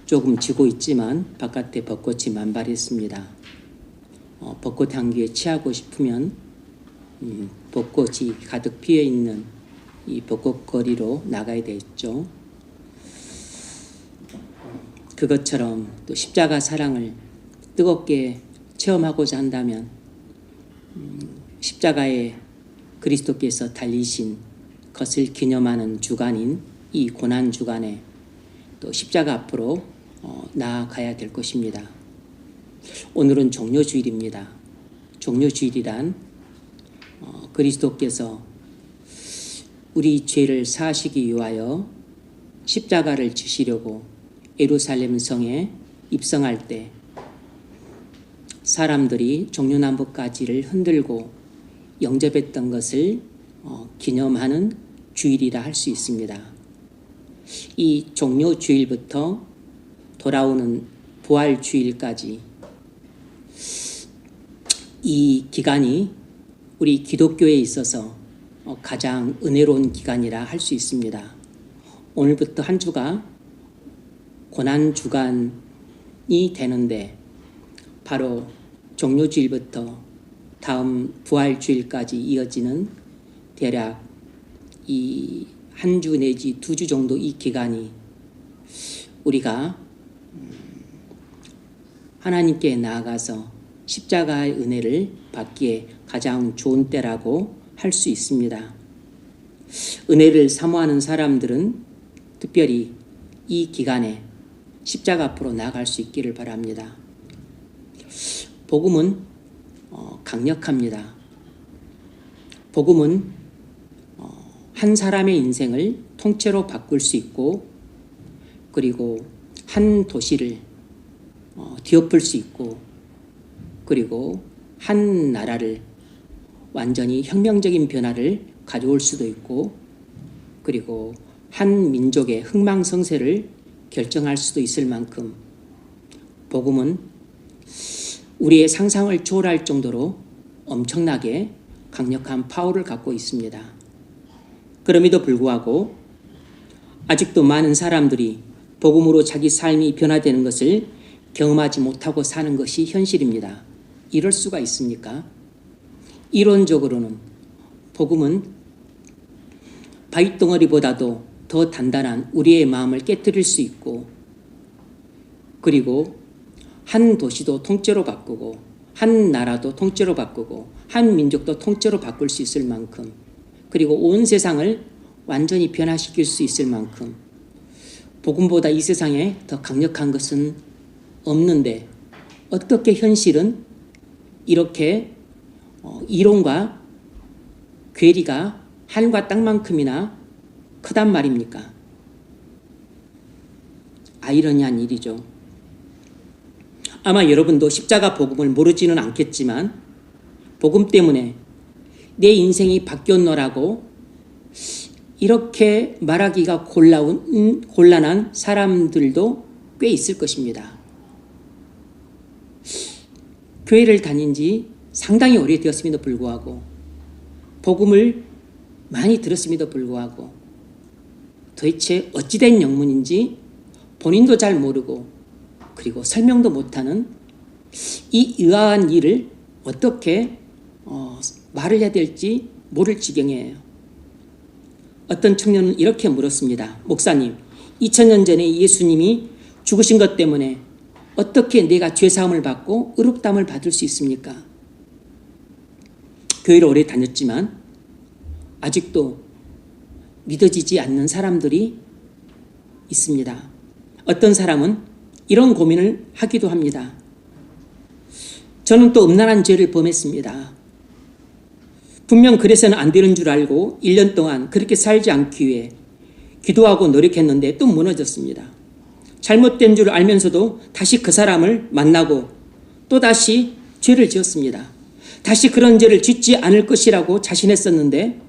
조금 지고 있지만 바깥에 벚꽃이 만발했습니다. 벚꽃 향기에 취하고 싶으면 벚꽃이 가득 피어 있는 이 벚꽃거리로 나가야 되겠죠. 그것처럼 또 십자가 사랑을 뜨겁게 체험하고자 한다면 십자가에 그리스도께서 달리신 것을 기념하는 주간인 이 고난 주간에 또 십자가 앞으로 나아가야 될 것입니다. 오늘은 종료주일입니다. 종료주일이란 그리스도께서 우리 죄를 사하시기 위하여 십자가를 지시려고 예루살렘 성에 입성할 때 사람들이 종려나무가지를 흔들고 영접했던 것을 기념하는 주일이라 할 수 있습니다. 이 종료주일부터 돌아오는 부활주일까지 이 기간이 우리 기독교에 있어서 가장 은혜로운 기간이라 할 수 있습니다. 오늘부터 한 주가 고난주간이 되는데 바로 종료주일부터 다음 부활주일까지 이어지는 대략 이 한 주 내지 2주 정도 이 기간이 우리가 하나님께 나아가서 십자가의 은혜를 받기에 가장 좋은 때라고 할 수 있습니다. 은혜를 사모하는 사람들은 특별히 이 기간에 십자가 앞으로 나아갈 수 있기를 바랍니다. 복음은 강력합니다. 복음은 한 사람의 인생을 통째로 바꿀 수 있고 그리고 한 도시를 뒤엎을 수 있고 그리고 한 나라를 완전히 혁명적인 변화를 가져올 수도 있고 그리고 한 민족의 흥망성쇠를 결정할 수도 있을 만큼 복음은 우리의 상상을 초월할 정도로 엄청나게 강력한 파워를 갖고 있습니다. 그럼에도 불구하고 아직도 많은 사람들이 복음으로 자기 삶이 변화되는 것을 경험하지 못하고 사는 것이 현실입니다. 이럴 수가 있습니까? 이론적으로는 복음은 바위덩어리보다도 더 단단한 우리의 마음을 깨뜨릴 수 있고 그리고 한 도시도 통째로 바꾸고 한 나라도 통째로 바꾸고 한 민족도 통째로 바꿀 수 있을 만큼 그리고 온 세상을 완전히 변화시킬 수 있을 만큼 복음보다 이 세상에 더 강력한 것은 없는데 어떻게 현실은 이렇게 이론과 괴리가 하늘과 땅만큼이나 크단 말입니까? 아이러니한 일이죠. 아마 여러분도 십자가 복음을 모르지는 않겠지만 복음 때문에 내 인생이 바뀌었노라고 이렇게 말하기가 곤란한 사람들도 꽤 있을 것입니다. 교회를 다닌 지 상당히 오래되었음에도 불구하고 복음을 많이 들었음에도 불구하고 도대체 어찌된 영문인지 본인도 잘 모르고 그리고 설명도 못하는 이 의아한 일을 어떻게 말을 해야 될지 모를 지경이에요. 어떤 청년은 이렇게 물었습니다. 목사님, 2000년 전에 예수님이 죽으신 것 때문에 어떻게 내가 죄사함을 받고 의롭다함을 받을 수 있습니까? 교회를 오래 다녔지만 아직도 믿어지지 않는 사람들이 있습니다. 어떤 사람은 이런 고민을 하기도 합니다. 저는 또 음란한 죄를 범했습니다. 분명 그래서는 안 되는 줄 알고 1년 동안 그렇게 살지 않기 위해 기도하고 노력했는데 또 무너졌습니다. 잘못된 줄 알면서도 다시 그 사람을 만나고 또다시 죄를 지었습니다. 다시 그런 죄를 짓지 않을 것이라고 자신했었는데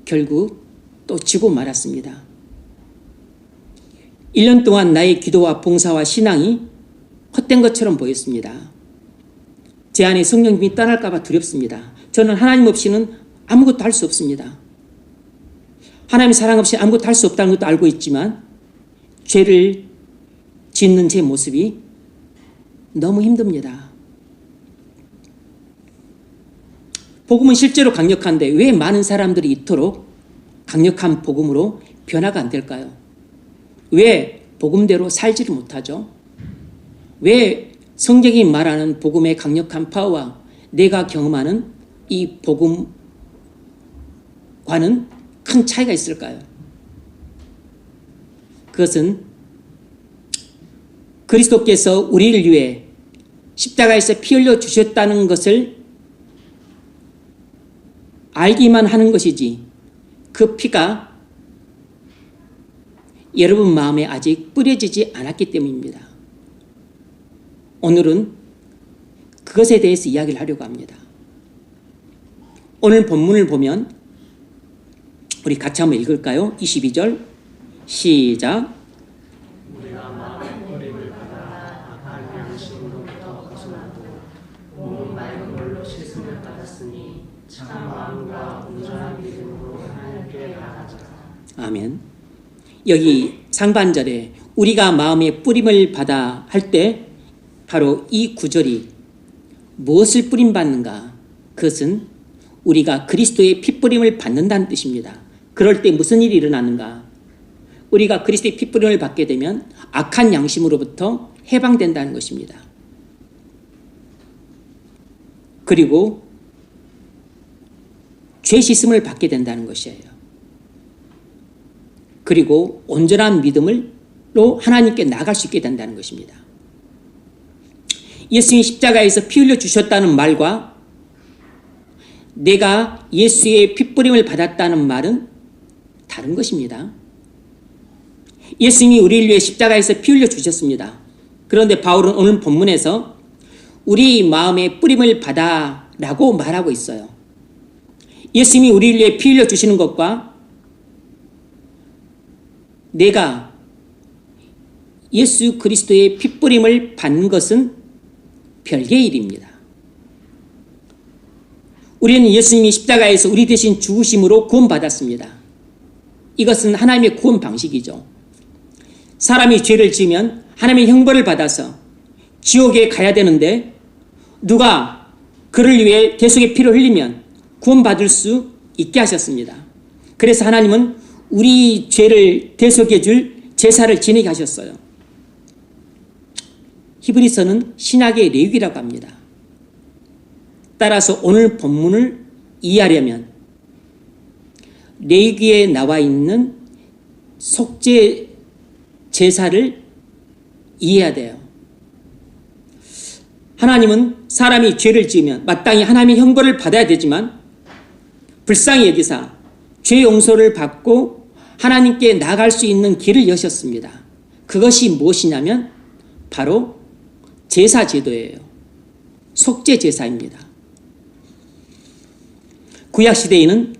결국 또 지고 말았습니다. 1년 동안 나의 기도와 봉사와 신앙이 헛된 것처럼 보였습니다. 제 안에 성령님이 떠날까 봐 두렵습니다. 저는 하나님 없이는 아무것도 할 수 없습니다. 하나님 사랑 없이 아무것도 할 수 없다는 것도 알고 있지만 죄를 짓는 제 모습이 너무 힘듭니다. 복음은 실제로 강력한데 왜 많은 사람들이 이토록 강력한 복음으로 변화가 안 될까요? 왜 복음대로 살지를 못하죠? 왜 성경이 말하는 복음의 강력한 파워와 내가 경험하는 이 복음과는 큰 차이가 있을까요? 그것은 그리스도께서 우리를 위해 십자가에서 피 흘려 주셨다는 것을 알기만 하는 것이지 그 피가 여러분 마음에 아직 뿌려지지 않았기 때문입니다. 오늘은 그것에 대해서 이야기를 하려고 합니다. 오늘 본문을 보면 우리 같이 한번 읽을까요? 22절 시작. 우리가 마음의 뿌림을 받아 악한 양심으로부터 벗어나고 몸은 맑은 물로 씻음을 받았으니 참 마음과 온전한 믿음으로 하나님께 나아가자. 아멘. 여기 상반절에 우리가 마음의 뿌림을 받아 할 때 바로 이 구절이 무엇을 뿌림받는가? 그것은 우리가 그리스도의 핏뿌림을 받는다는 뜻입니다. 그럴 때 무슨 일이 일어나는가? 우리가 그리스도의 핏뿌림을 받게 되면 악한 양심으로부터 해방된다는 것입니다. 그리고 죄 씻음을 받게 된다는 것이에요. 그리고 온전한 믿음으로 하나님께 나갈 수 있게 된다는 것입니다. 예수님이 십자가에서 피 흘려 주셨다는 말과 내가 예수의 핏뿌림을 받았다는 말은 다른 것입니다. 예수님이 우리를 위해 십자가에서 피 흘려 주셨습니다. 그런데 바울은 오늘 본문에서 우리 마음의 뿌림을 받아 라고 말하고 있어요. 예수님이 우리를 위해 피 흘려 주시는 것과 내가 예수 그리스도의 핏뿌림을 받는 것은 별개의 일입니다. 우리는 예수님이 십자가에서 우리 대신 죽으심으로 구원받았습니다. 이것은 하나님의 구원 방식이죠. 사람이 죄를 지으면 하나님의 형벌을 받아서 지옥에 가야 되는데 누가 그를 위해 대속의 피를 흘리면 구원받을 수 있게 하셨습니다. 그래서 하나님은 우리 죄를 대속해 줄 제사를 지내게 하셨어요. 히브리서는 신약의 레위기라고 합니다. 따라서 오늘 본문을 이해하려면 레위기에 나와 있는 속죄 제사를 이해해야 돼요. 하나님은 사람이 죄를 지으면 마땅히 하나님의 형벌을 받아야 되지만 불쌍히 여기사 죄 용서를 받고 하나님께 나갈 수 있는 길을 여셨습니다. 그것이 무엇이냐면 바로 제사 제도예요. 속죄 제사입니다. 구약 시대에는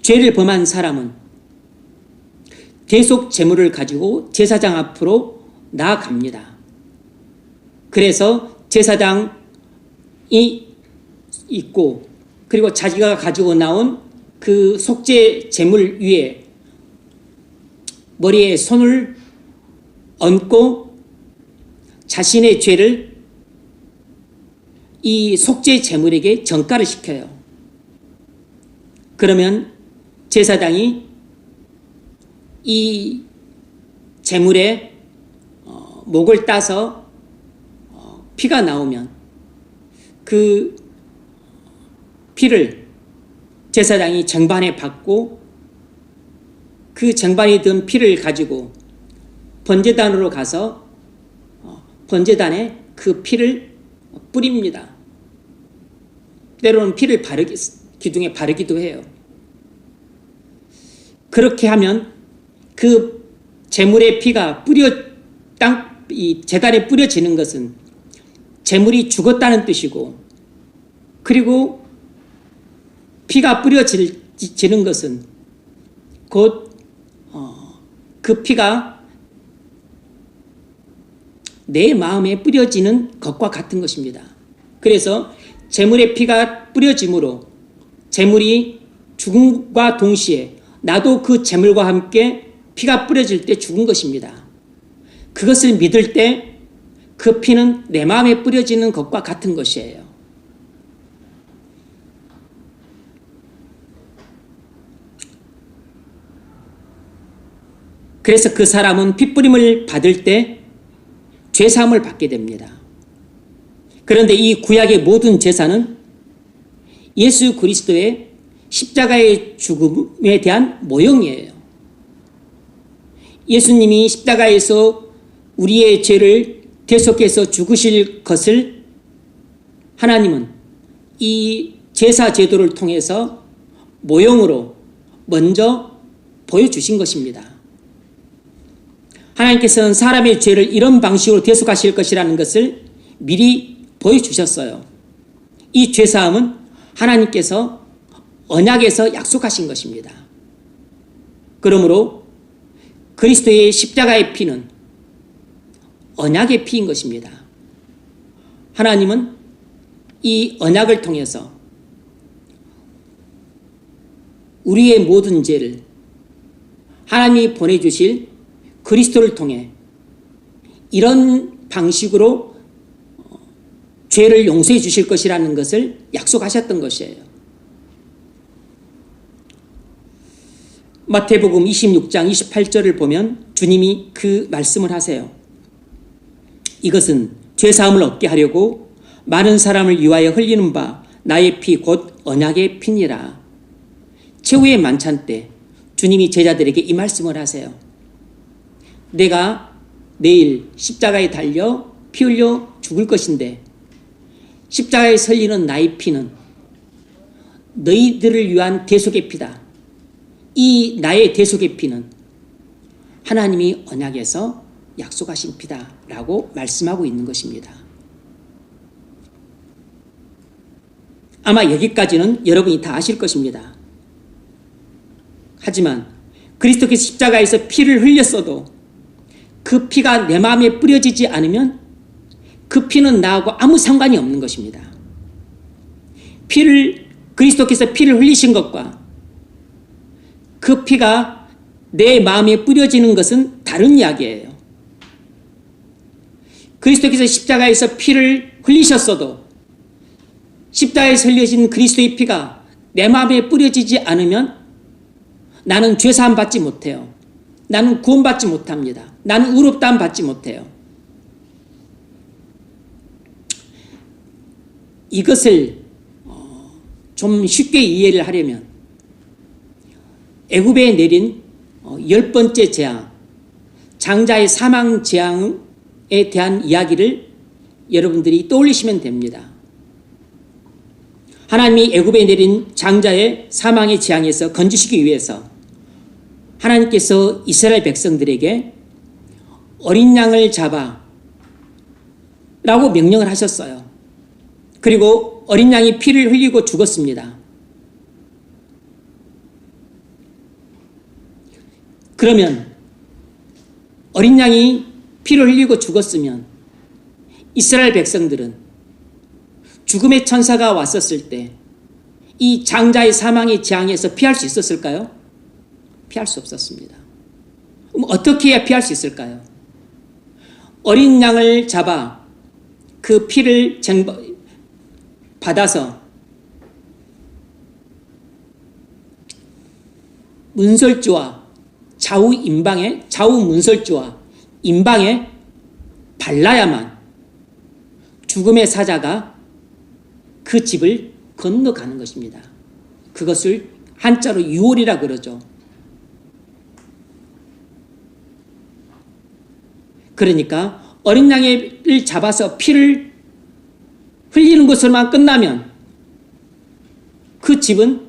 죄를 범한 사람은 대속 제물을 가지고 제사장 앞으로 나아갑니다. 그래서 제사장이 있고 그리고 자기가 가지고 나온 그 속죄 제물 위에 머리에 손을 얹고 자신의 죄를 이 속죄 제물에게 전가를 시켜요. 그러면 제사장이 이 제물에 목을 따서 피가 나오면 그 피를 제사장이 쟁반에 받고 그 쟁반에 든 피를 가지고 번제단으로 가서 번제단에 그 피를 뿌립니다. 때로는 피를 기둥에 바르기도 해요. 그렇게 하면 그 제물의 피가 이 제단에 뿌려지는 것은 제물이 죽었다는 뜻이고, 그리고 피가 뿌려지는 것은 곧 그 피가 내 마음에 뿌려지는 것과 같은 것입니다. 그래서 제물의 피가 뿌려짐으로 제물이 죽음과 동시에 나도 그 제물과 함께 피가 뿌려질 때 죽은 것입니다. 그것을 믿을 때 그 피는 내 마음에 뿌려지는 것과 같은 것이에요. 그래서 그 사람은 핏부림을 받을 때 죄사함을 받게 됩니다. 그런데 이 구약의 모든 제사는 예수 그리스도의 십자가의 죽음에 대한 모형이에요. 예수님이 십자가에서 우리의 죄를 대속해서 죽으실 것을 하나님은 이 제사 제도를 통해서 모형으로 먼저 보여주신 것입니다. 하나님께서는 사람의 죄를 이런 방식으로 대속하실 것이라는 것을 미리 보여주셨어요. 이 죄사함은 하나님께서 언약에서 약속하신 것입니다. 그러므로 그리스도의 십자가의 피는 언약의 피인 것입니다. 하나님은 이 언약을 통해서 우리의 모든 죄를 하나님이 보내주실 그리스도를 통해 이런 방식으로 죄를 용서해 주실 것이라는 것을 약속하셨던 것이에요. 마태복음 26장 28절을 보면 주님이 그 말씀을 하세요. 이것은 죄사함을 얻게 하려고 많은 사람을 위하여 흘리는 바 나의 피 곧 언약의 피니라. 최후의 만찬 때 주님이 제자들에게 이 말씀을 하세요. 내가 내일 십자가에 달려 피 흘려 죽을 것인데 십자가에 설리는 나의 피는 너희들을 위한 대속의 피다. 이 나의 대속의 피는 하나님이 언약에서 약속하신 피다라고 말씀하고 있는 것입니다. 아마 여기까지는 여러분이 다 아실 것입니다. 하지만 그리스도께서 십자가에서 피를 흘렸어도 그 피가 내 마음에 뿌려지지 않으면 그 피는 나하고 아무 상관이 없는 것입니다. 그리스도께서 피를 흘리신 것과 그 피가 내 마음에 뿌려지는 것은 다른 이야기예요. 그리스도께서 십자가에서 피를 흘리셨어도 십자가에서 흘려진 그리스도의 피가 내 마음에 뿌려지지 않으면 나는 죄사함 받지 못해요. 나는 구원받지 못합니다. 나는 의롭다함 받지 못해요. 이것을 좀 쉽게 이해를 하려면 애굽에 내린 10번째 재앙, 장자의 사망 재앙에 대한 이야기를 여러분들이 떠올리시면 됩니다. 하나님이 애굽에 내린 장자의 사망의 재앙에서 건지시기 위해서 하나님께서 이스라엘 백성들에게 어린 양을 잡아 라고 명령을 하셨어요. 그리고 어린 양이 피를 흘리고 죽었습니다. 그러면 어린 양이 피를 흘리고 죽었으면 이스라엘 백성들은 죽음의 천사가 왔었을 때 이 장자의 사망의 재앙에서 피할 수 있었을까요? 피할 수 없었습니다. 그럼 어떻게 해야 피할 수 있을까요? 어린 양을 잡아 그 피를 받아서 문설주와 좌우 문설주와 임방에 발라야만 죽음의 사자가 그 집을 건너가는 것입니다. 그것을 한자로 유월이라 그러죠. 그러니까 어린 양을 잡아서 피를 흘리는 것으로만 끝나면 그 집은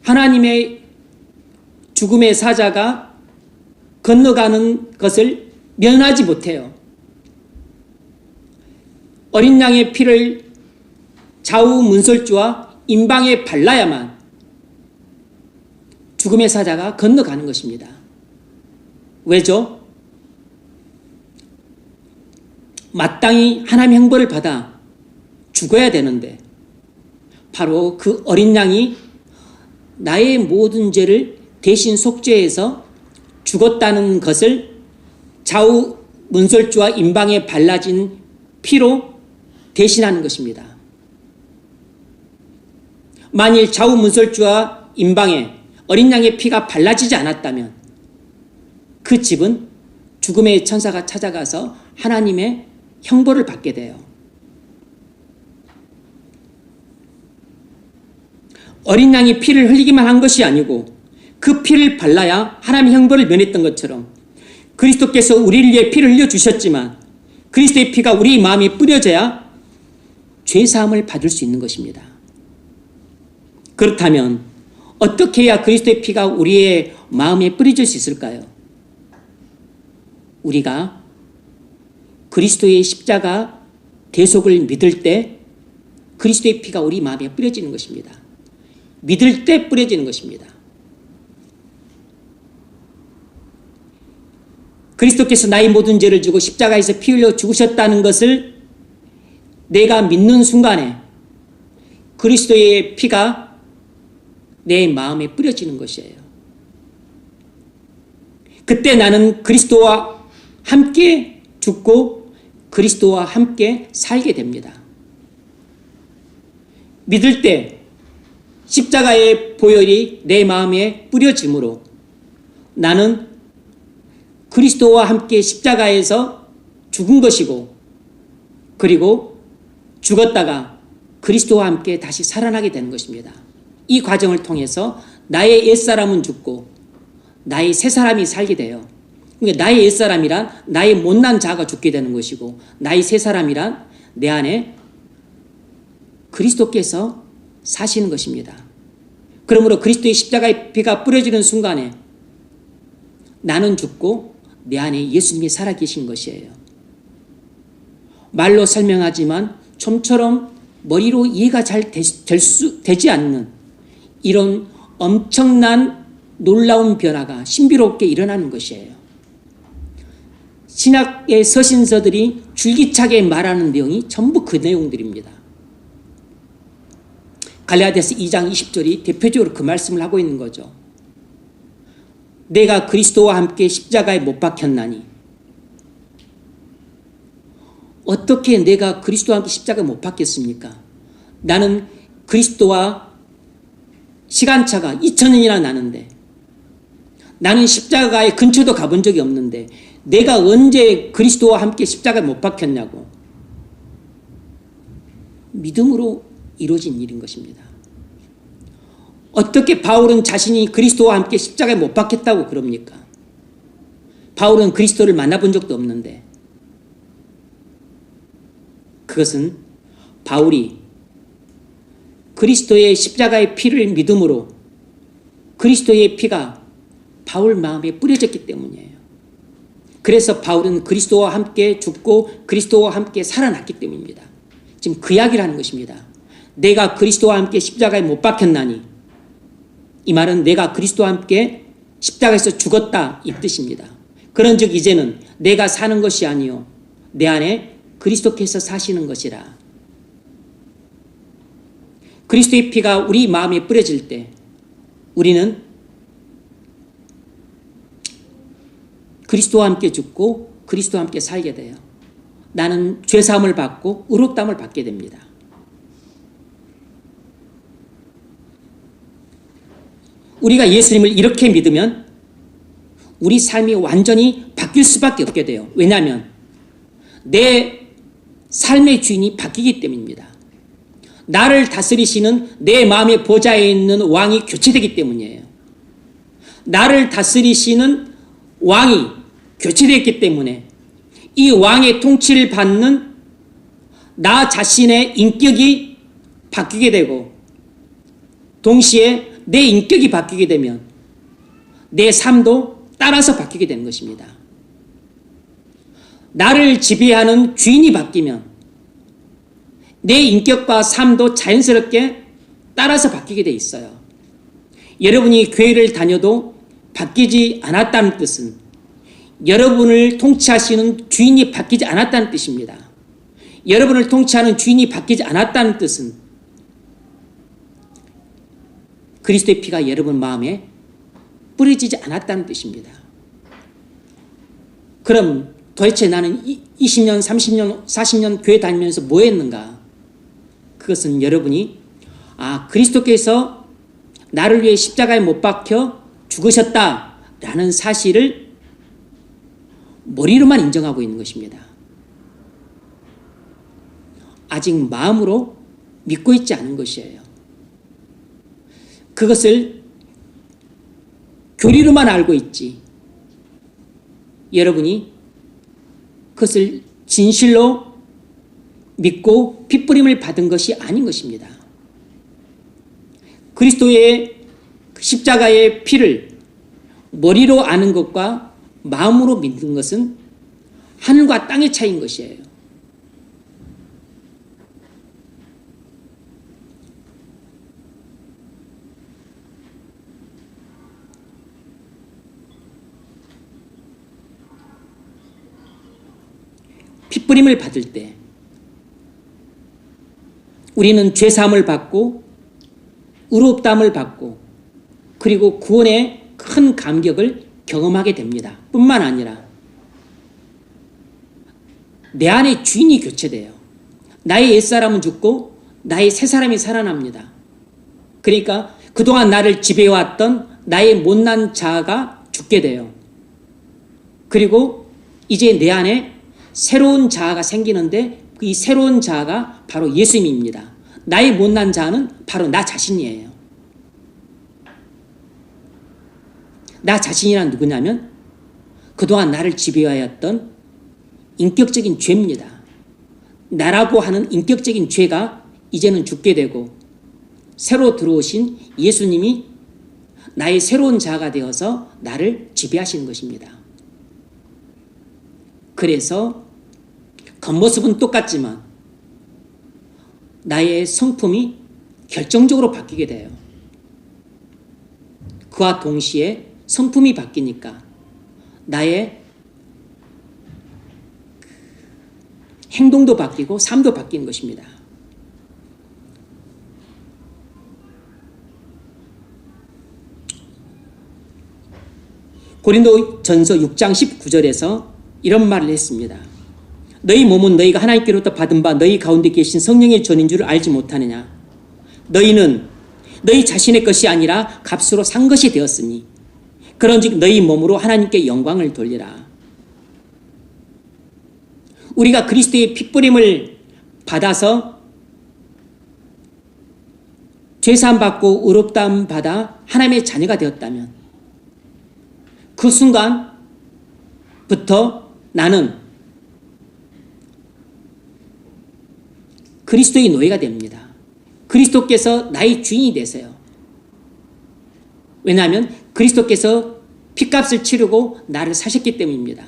하나님의 죽음의 사자가 건너가는 것을 면하지 못해요. 어린 양의 피를 좌우 문설주와 임방에 발라야만 죽음의 사자가 건너가는 것입니다. 왜죠? 마땅히 하나님의 형벌을 받아 죽어야 되는데 바로 그 어린 양이 나의 모든 죄를 대신 속죄해서 죽었다는 것을 좌우 문설주와 임방에 발라진 피로 대신하는 것입니다. 만일 좌우 문설주와 임방에 어린 양의 피가 발라지지 않았다면 그 집은 죽음의 천사가 찾아가서 하나님의 형벌을 받게 돼요. 어린 양이 피를 흘리기만 한 것이 아니고 그 피를 발라야 하나님의 형벌을 면했던 것처럼 그리스도께서 우리를 위해 피를 흘려주셨지만 그리스도의 피가 우리 마음에 뿌려져야 죄사함을 받을 수 있는 것입니다. 그렇다면 어떻게 해야 그리스도의 피가 우리의 마음에 뿌려질 수 있을까요? 우리가 그리스도의 십자가 대속을 믿을 때 그리스도의 피가 우리 마음에 뿌려지는 것입니다. 믿을 때 뿌려지는 것입니다. 그리스도께서 나의 모든 죄를 지고 십자가에서 피 흘려 죽으셨다는 것을 내가 믿는 순간에 그리스도의 피가 내 마음에 뿌려지는 것이에요. 그때 나는 그리스도와 함께 죽고 그리스도와 함께 살게 됩니다. 믿을 때 십자가의 보혈이 내 마음에 뿌려지므로 나는 그리스도와 함께 십자가에서 죽은 것이고 그리고 죽었다가 그리스도와 함께 다시 살아나게 되는 것입니다. 이 과정을 통해서 나의 옛사람은 죽고 나의 새사람이 살게 돼요. 그러니까 나의 옛사람이란 나의 못난 자가 죽게 되는 것이고 나의 새사람이란 내 안에 그리스도께서 사시는 것입니다. 그러므로 그리스도의 십자가의 피가 뿌려지는 순간에 나는 죽고 내 안에 예수님이 살아계신 것이에요. 말로 설명하지만 좀처럼 머리로 이해가 잘 되지 않는 이런 엄청난 놀라운 변화가 신비롭게 일어나는 것이에요. 신약의 서신서들이 줄기차게 말하는 내용이 전부 그 내용들입니다. 갈라디아서 2장 20절이 대표적으로 그 말씀을 하고 있는 거죠. 내가 그리스도와 함께 십자가에 못 박혔나니. 어떻게 내가 그리스도와 함께 십자가에 못 박혔습니까? 나는 그리스도와 시간차가 2000년이나 나는데 나는 십자가의 근처도 가본 적이 없는데 내가 언제 그리스도와 함께 십자가에 못 박혔냐고. 믿음으로 이루어진 일인 것입니다. 어떻게 바울은 자신이 그리스도와 함께 십자가에 못 박혔다고 그럽니까? 바울은 그리스도를 만나본 적도 없는데 그것은 바울이 그리스도의 십자가의 피를 믿음으로 그리스도의 피가 바울 마음에 뿌려졌기 때문이에요. 그래서 바울은 그리스도와 함께 죽고 그리스도와 함께 살아났기 때문입니다. 지금 그 이야기를 하는 것입니다. 내가 그리스도와 함께 십자가에 못 박혔나니, 이 말은 내가 그리스도와 함께 십자가에서 죽었다 이 뜻입니다. 그런즉 이제는 내가 사는 것이 아니요 내 안에 그리스도께서 사시는 것이라. 그리스도의 피가 우리 마음에 뿌려질 때 우리는 그리스도와 함께 죽고 그리스도와 함께 살게 돼요. 나는 죄사함을 받고 의롭다함을 받게 됩니다. 우리가 예수님을 이렇게 믿으면 우리 삶이 완전히 바뀔 수밖에 없게 돼요. 왜냐하면 내 삶의 주인이 바뀌기 때문입니다. 나를 다스리시는 내 마음의 보좌에 있는 왕이 교체되기 때문이에요. 나를 다스리시는 왕이 교체되었기 때문에 이 왕의 통치를 받는 나 자신의 인격이 바뀌게 되고 동시에 내 인격이 바뀌게 되면 내 삶도 따라서 바뀌게 되는 것입니다. 나를 지배하는 주인이 바뀌면 내 인격과 삶도 자연스럽게 따라서 바뀌게 돼 있어요. 여러분이 교회를 다녀도 바뀌지 않았다는 뜻은 여러분을 통치하시는 주인이 바뀌지 않았다는 뜻입니다. 여러분을 통치하는 주인이 바뀌지 않았다는 뜻은 그리스도의 피가 여러분 마음에 뿌려지지 않았다는 뜻입니다. 그럼 도대체 나는 20년, 30년, 40년 교회 다니면서 뭐 했는가? 그것은 여러분이 그리스도께서 나를 위해 십자가에 못 박혀 죽으셨다라는 사실을 머리로만 인정하고 있는 것입니다. 아직 마음으로 믿고 있지 않은 것이에요. 그것을 교리로만 알고 있지, 여러분이 그것을 진실로 믿고 핏부림을 받은 것이 아닌 것입니다. 그리스도의 십자가의 피를 머리로 아는 것과 마음으로 믿는 것은 하늘과 땅의 차이인 것이에요. 핏부림을 받을 때 우리는 죄사함을 받고 의롭다함을 받고 그리고 구원의 큰 감격을 경험하게 됩니다. 뿐만 아니라 내 안에 주인이 교체돼요. 나의 옛사람은 죽고 나의 새사람이 살아납니다. 그러니까 그동안 나를 지배해왔던 나의 못난 자아가 죽게 돼요. 그리고 이제 내 안에 새로운 자아가 생기는데 이 새로운 자아가 바로 예수님입니다. 나의 못난 자아는 바로 나 자신이에요. 나 자신이란 누구냐면 그동안 나를 지배하였던 인격적인 죄입니다. 나라고 하는 인격적인 죄가 이제는 죽게 되고 새로 들어오신 예수님이 나의 새로운 자아가 되어서 나를 지배하시는 것입니다. 그래서 겉모습은 똑같지만 나의 성품이 결정적으로 바뀌게 돼요. 그와 동시에 성품이 바뀌니까 나의 행동도 바뀌고 삶도 바뀌는 것입니다. 고린도전서 6장 19절에서 이런 말을 했습니다. 너희 몸은 너희가 하나님께로부터 받은 바 너희 가운데 계신 성령의 전인 줄 알지 못하느냐. 너희는 너희 자신의 것이 아니라 값으로 산 것이 되었으니 그런즉 너희 몸으로 하나님께 영광을 돌리라. 우리가 그리스도의 핏부림을 받아서 죄사함 받고 의롭다함 받아 하나님의 자녀가 되었다면 그 순간부터 나는 그리스도의 노예가 됩니다. 그리스도께서 나의 주인이 되세요. 왜냐하면 그리스도께서 핏값을 치르고 나를 사셨기 때문입니다.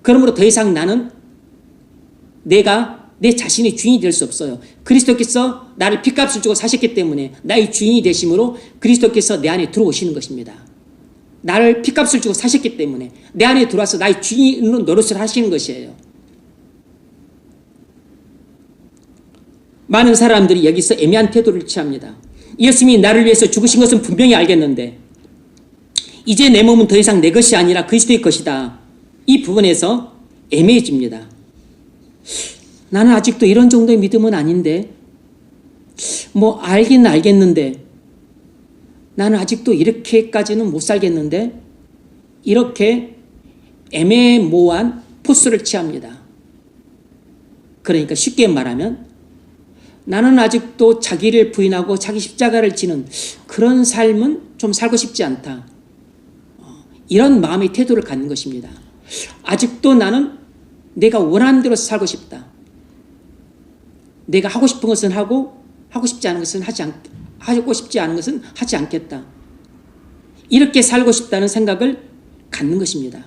그러므로 더 이상 나는 내가 내 자신의 주인이 될 수 없어요. 그리스도께서 나를 핏값을 주고 사셨기 때문에 나의 주인이 되심으로 그리스도께서 내 안에 들어오시는 것입니다. 나를 핏값을 주고 사셨기 때문에 내 안에 들어와서 나의 주인으로 노릇을 하시는 것이에요. 많은 사람들이 여기서 애매한 태도를 취합니다. 예수님이 나를 위해서 죽으신 것은 분명히 알겠는데 이제 내 몸은 더 이상 내 것이 아니라 그리스도의 것이다. 이 부분에서 애매해집니다. 나는 아직도 이런 정도의 믿음은 아닌데 뭐 알긴 알겠는데 나는 아직도 이렇게까지는 못 살겠는데 이렇게 애매모호한 포스를 취합니다. 그러니까 쉽게 말하면 나는 아직도 자기를 부인하고 자기 십자가를 지는 그런 삶은 좀 살고 싶지 않다. 이런 마음의 태도를 갖는 것입니다. 아직도 나는 내가 원하는 대로 살고 싶다. 내가 하고 싶은 것은 하고 하고 싶지 않은 것은 하고 싶지 않은 것은 하지 않겠다. 이렇게 살고 싶다는 생각을 갖는 것입니다.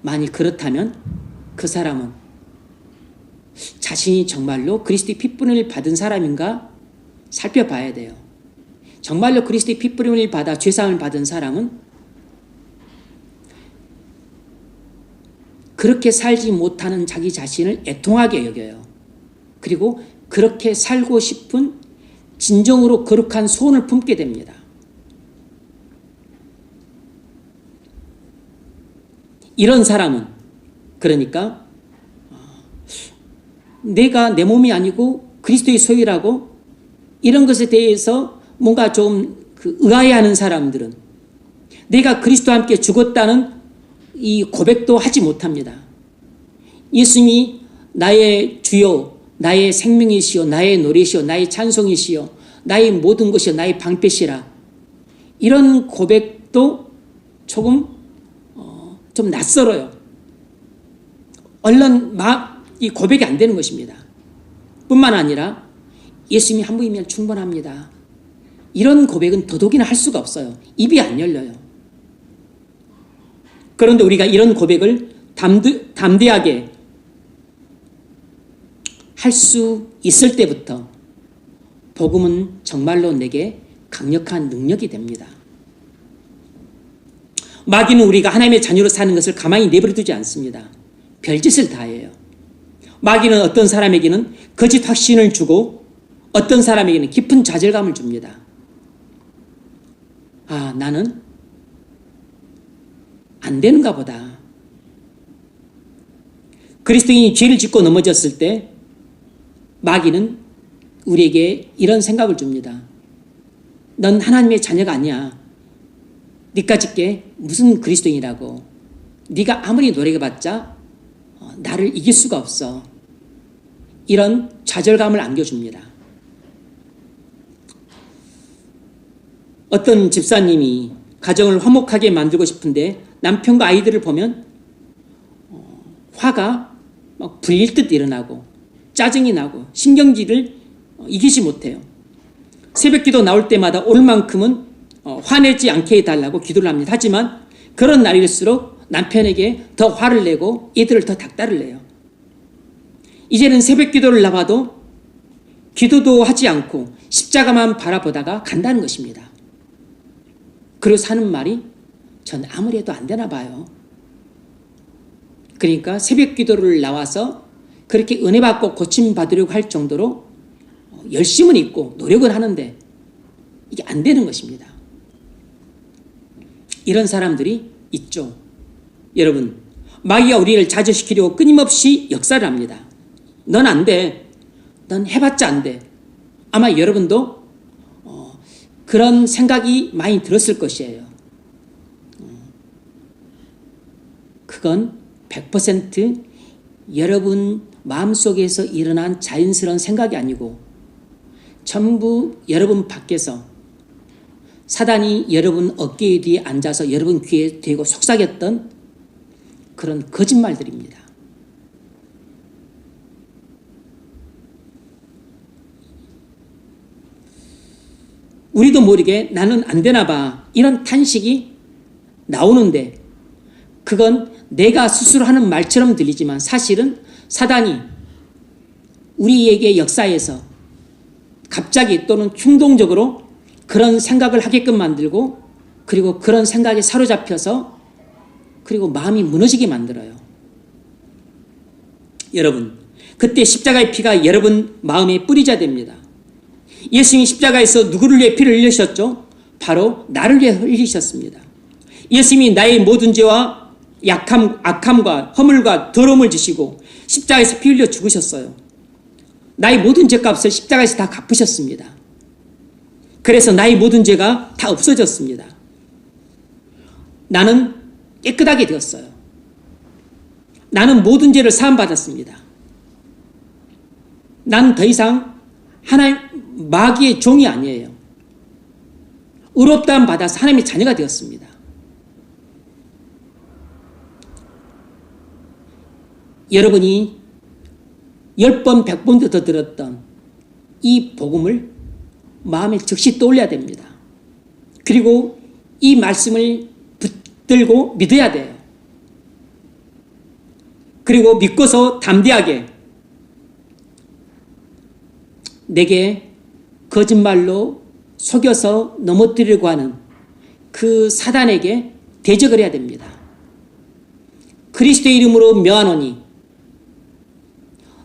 만일 그렇다면 그 사람은 자신이 정말로 그리스도의 핏부림을 받은 사람인가 살펴봐야 돼요. 정말로 그리스도의 핏부림을 받아 죄사함을 받은 사람은 그렇게 살지 못하는 자기 자신을 애통하게 여겨요. 그리고 그렇게 살고 싶은 진정으로 거룩한 소원을 품게 됩니다. 이런 사람은 그러니까 내가 내 몸이 아니고 그리스도의 소유라고 이런 것에 대해서 뭔가 좀 의아해하는 사람들은 내가 그리스도와 함께 죽었다는 이 고백도 하지 못합니다. 예수님이 나의 주요, 나의 생명이시요, 나의 노래시요, 나의 찬송이시요, 나의 모든 것이요, 나의 방패시라. 이런 고백도 조금 좀 낯설어요. 얼른 이 고백이 안 되는 것입니다. 뿐만 아니라 예수님이 한 분이면 충분합니다. 이런 고백은 더더욱이나 할 수가 없어요. 입이 안 열려요. 그런데 우리가 이런 고백을 담대하게 할 수 있을 때부터 복음은 정말로 내게 강력한 능력이 됩니다. 마귀는 우리가 하나님의 자녀로 사는 것을 가만히 내버려 두지 않습니다. 별짓을 다 해요. 마귀는 어떤 사람에게는 거짓 확신을 주고 어떤 사람에게는 깊은 좌절감을 줍니다. 아, 나는 안 되는가 보다. 그리스도인이 죄를 짓고 넘어졌을 때 마귀는 우리에게 이런 생각을 줍니다. 넌 하나님의 자녀가 아니야. 니까짓 게 무슨 그리스도인이라고. 네가 아무리 노력해봤자 나를 이길 수가 없어. 이런 좌절감을 안겨줍니다. 어떤 집사님이 가정을 화목하게 만들고 싶은데 남편과 아이들을 보면 화가 막 불릴 듯 일어나고 짜증이 나고 신경질을 이기지 못해요. 새벽기도 나올 때마다 오늘만큼은 화내지 않게 해달라고 기도를 합니다. 하지만 그런 날일수록 남편에게 더 화를 내고 이들을 더 닥달을 내요. 이제는 새벽기도를 나와도 기도도 하지 않고 십자가만 바라보다가 간다는 것입니다. 그래서 하는 말이 전 아무리 해도 안 되나 봐요. 그러니까 새벽기도를 나와서 그렇게 은혜 받고 고침 받으려고 할 정도로 열심은 있고 노력은 하는데 이게 안 되는 것입니다. 이런 사람들이 있죠. 여러분, 마귀가 우리를 좌절시키려고 끊임없이 역사를 합니다. 넌 안 돼. 넌 해봤자 안 돼. 아마 여러분도 그런 생각이 많이 들었을 것이에요. 그건 100% 여러분 마음속에서 일어난 자연스러운 생각이 아니고 전부 여러분 밖에서 사단이 여러분 어깨 뒤에 앉아서 여러분 귀에 대고 속삭였던 그런 거짓말들입니다. 우리도 모르게 나는 안 되나 봐 이런 탄식이 나오는데 그건 내가 스스로 하는 말처럼 들리지만 사실은 사단이 우리에게 역사에서 갑자기 또는 충동적으로 그런 생각을 하게끔 만들고 그리고 그런 생각에 사로잡혀서 그리고 마음이 무너지게 만들어요. 여러분, 그때 십자가의 피가 여러분 마음에 뿌리자 됩니다. 예수님이 십자가에서 누구를 위해 피를 흘리셨죠? 바로 나를 위해 흘리셨습니다. 예수님이 나의 모든 죄와 악함과 허물과 더러움을 지시고 십자가에서 피 흘려 죽으셨어요. 나의 모든 죄값을 십자가에서 다 갚으셨습니다. 그래서 나의 모든 죄가 다 없어졌습니다. 나는 깨끗하게 되었어요. 나는 모든 죄를 사함받았습니다. 나는 더 이상 하나님 마귀의 종이 아니에요. 의롭다함 받아서 하나님의 자녀가 되었습니다. 여러분이 10번, 100번도 더 들었던 이 복음을 마음에 즉시 떠올려야 됩니다. 그리고 이 말씀을 붙들고 믿어야 돼요. 그리고 믿고서 담대하게 내게 거짓말로 속여서 넘어뜨리려고 하는 그 사단에게 대적을 해야 됩니다. 그리스도의 이름으로 명하노니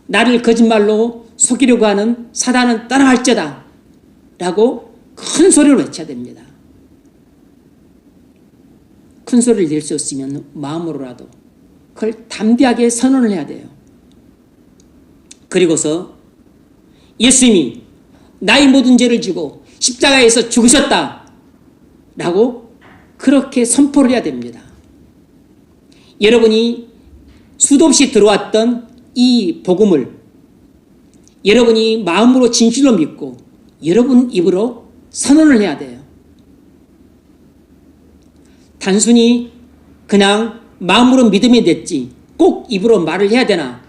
나를 거짓말로 속이려고 하는 사단은 떠나갈지어다 라고 큰 소리로 외쳐야 됩니다. 큰 소리를 낼 수 없으면 마음으로라도 그걸 담대하게 선언을 해야 돼요. 그리고서 예수님이 나의 모든 죄를 지고 십자가에서 죽으셨다 라고 그렇게 선포를 해야 됩니다. 여러분이 수도 없이 들어왔던 이 복음을 여러분이 마음으로 진실로 믿고 여러분 입으로 선언을 해야 돼요. 단순히 그냥 마음으로 믿음이 됐지 꼭 입으로 말을 해야 되나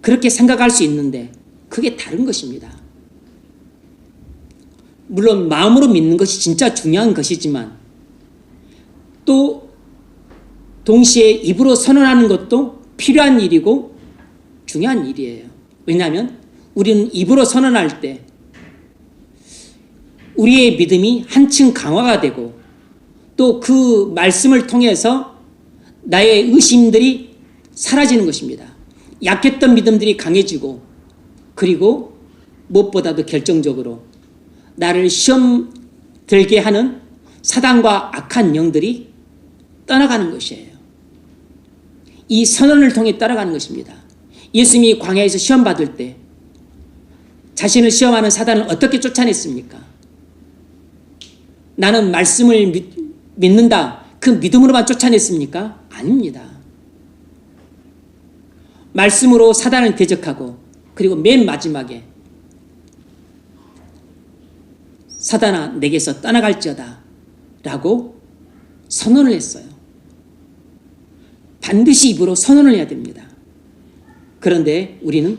그렇게 생각할 수 있는데 그게 다른 것입니다. 물론 마음으로 믿는 것이 진짜 중요한 것이지만 또 동시에 입으로 선언하는 것도 필요한 일이고 중요한 일이에요. 왜냐하면 우리는 입으로 선언할 때 우리의 믿음이 한층 강화가 되고 또 그 말씀을 통해서 나의 의심들이 사라지는 것입니다. 약했던 믿음들이 강해지고 그리고 무엇보다도 결정적으로 나를 시험 들게 하는 사단과 악한 영들이 떠나가는 것이에요. 이 선언을 통해 따라가는 것입니다. 예수님이 광야에서 시험 받을 때 자신을 시험하는 사단을 어떻게 쫓아냈습니까? 나는 말씀을 믿는다. 그 믿음으로만 쫓아냈습니까? 아닙니다. 말씀으로 사단을 대적하고 그리고 맨 마지막에 사단아 내게서 떠나갈지어다 라고 선언을 했어요. 반드시 입으로 선언을 해야 됩니다. 그런데 우리는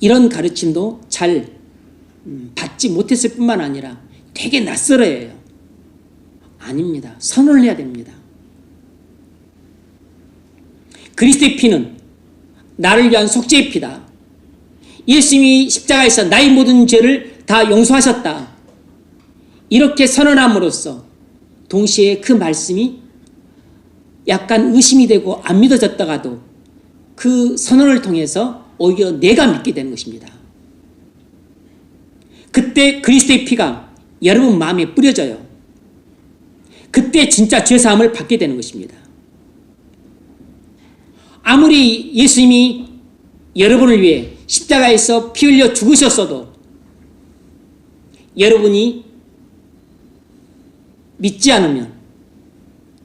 이런 가르침도 잘 받지 못했을 뿐만 아니라 되게 낯설어해요. 아닙니다. 선언을 해야 됩니다. 그리스도의 피는 나를 위한 속죄의 피다. 예수님이 십자가에서 나의 모든 죄를 다 용서하셨다. 이렇게 선언함으로써 동시에 그 말씀이 약간 의심이 되고 안 믿어졌다가도 그 선언을 통해서 오히려 내가 믿게 되는 것입니다. 그때 그리스도의 피가 여러분 마음에 뿌려져요. 그때 진짜 죄사함을 받게 되는 것입니다. 아무리 예수님이 여러분을 위해 십자가에서 피 흘려 죽으셨어도 여러분이 믿지 않으면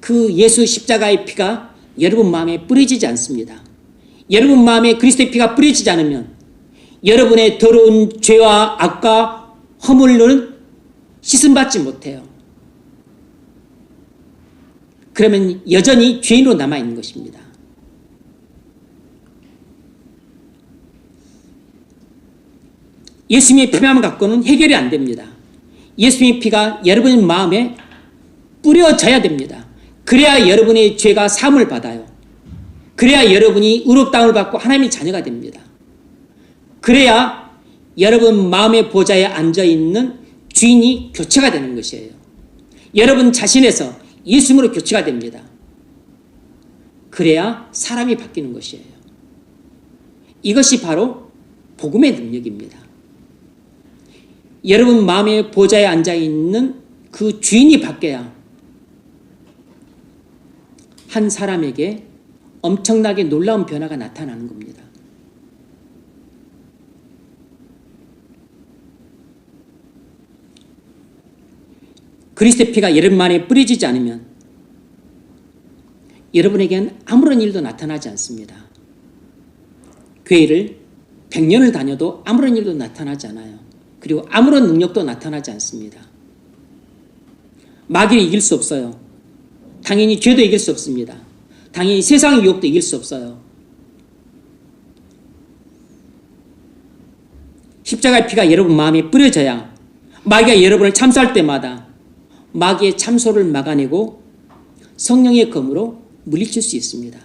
그 예수 십자가의 피가 여러분 마음에 뿌려지지 않습니다. 여러분 마음에 그리스도의 피가 뿌려지지 않으면 여러분의 더러운 죄와 악과 허물로는 씻음받지 못해요. 그러면 여전히 죄인으로 남아있는 것입니다. 예수님의 피만 갖고는 해결이 안 됩니다. 예수님의 피가 여러분의 마음에 뿌려져야 됩니다. 그래야 여러분의 죄가 사함을 받아요. 그래야 여러분이 의롭다함을 받고 하나님의 자녀가 됩니다. 그래야 여러분 마음의 보좌에 앉아있는 주인이 교체가 되는 것이에요. 여러분 자신에서 예수님으로 교체가 됩니다. 그래야 사람이 바뀌는 것이에요. 이것이 바로 복음의 능력입니다. 여러분 마음의 보좌에 앉아있는 그 주인이 바뀌어야 한 사람에게 엄청나게 놀라운 변화가 나타나는 겁니다. 그리스도의 피가 여러분 마음에 뿌려지지 않으면 여러분에게는 아무런 일도 나타나지 않습니다. 교회를 100년을 다녀도 아무런 일도 나타나지 않아요. 그리고 아무런 능력도 나타나지 않습니다. 마귀를 이길 수 없어요. 당연히 죄도 이길 수 없습니다. 당연히 세상의 유혹도 이길 수 없어요. 십자가의 피가 여러분 마음에 뿌려져야 마귀가 여러분을 참소할 때마다 마귀의 참소를 막아내고 성령의 검으로 물리칠 수 있습니다.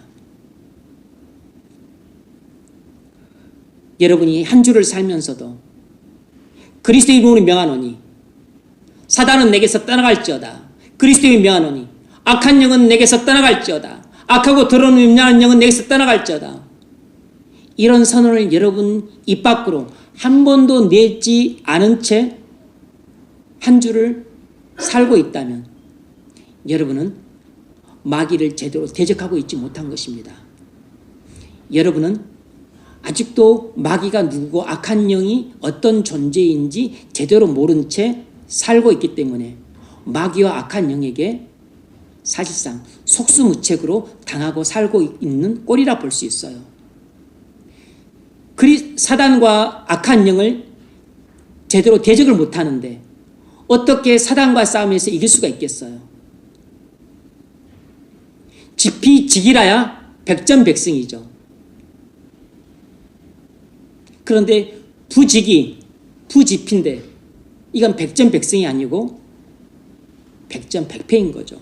여러분이 한 주를 살면서도 그리스도의 이름으로 명하노니 사단은 내게서 떠나갈지어다. 그리스도의 명하노니 악한 영은 내게서 떠나갈지어다. 악하고 더러운 음란한 영은 내게서 떠나갈지어다. 이런 선언을 여러분 입 밖으로 한 번도 내지 않은 채 한 주를 살고 있다면 여러분은 마귀를 제대로 대적하고 있지 못한 것입니다. 여러분은 아직도 마귀가 누구고 악한 영이 어떤 존재인지 제대로 모른 채 살고 있기 때문에 마귀와 악한 영에게 사실상 속수무책으로 당하고 살고 있는 꼴이라 볼 수 있어요. 사단과 악한 영을 제대로 대적을 못하는데 어떻게 사단과 싸움에서 이길 수가 있겠어요? 지피지기라야 백전백승이죠. 그런데 부지기, 부지피인데 이건 백전백승이 아니고 백전백패인 거죠.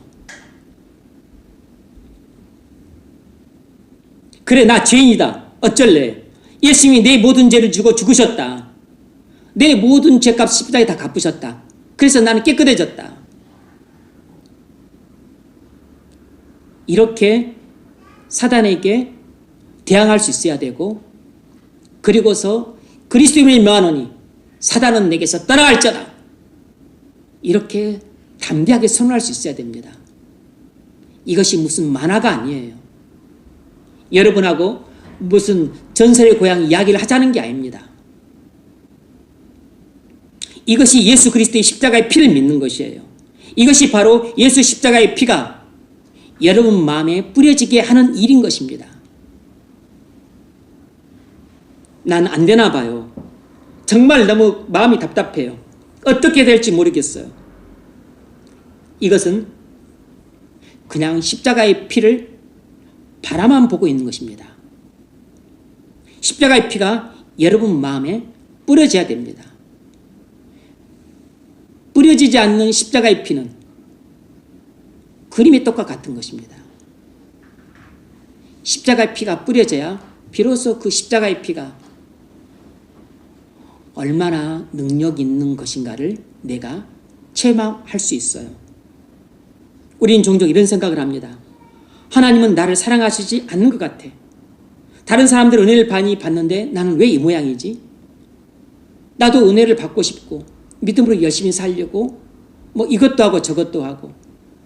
그래, 나 죄인이다. 어쩔래? 예수님이 내 모든 죄를 지고 죽으셨다. 내 모든 죄값 십자가에 다 갚으셨다. 그래서 나는 깨끗해졌다. 이렇게 사단에게 대항할 수 있어야 되고, 그리고서 그리스도인을 명하노니 사단은 내게서 떠나갈지어다. 이렇게 담대하게 선언할 수 있어야 됩니다. 이것이 무슨 만화가 아니에요. 여러분하고 무슨 전설의 고향 이야기를 하자는 게 아닙니다. 이것이 예수 그리스도의 십자가의 피를 믿는 것이에요. 이것이 바로 예수 십자가의 피가 여러분 마음에 뿌려지게 하는 일인 것입니다. 난 안 되나 봐요. 정말 너무 마음이 답답해요. 어떻게 될지 모르겠어요. 이것은 그냥 십자가의 피를 바라만 보고 있는 것입니다. 십자가의 피가 여러분 마음에 뿌려져야 됩니다. 뿌려지지 않는 십자가의 피는 그림의 떡과 같은 것입니다. 십자가의 피가 뿌려져야 비로소 그 십자가의 피가 얼마나 능력 있는 것인가를 내가 체험할 수 있어요. 우리는 종종 이런 생각을 합니다. 하나님은 나를 사랑하시지 않는 것 같아. 다른 사람들 은혜를 많이 받는데 나는 왜 이 모양이지? 나도 은혜를 받고 싶고 믿음으로 열심히 살려고 뭐 이것도 하고 저것도 하고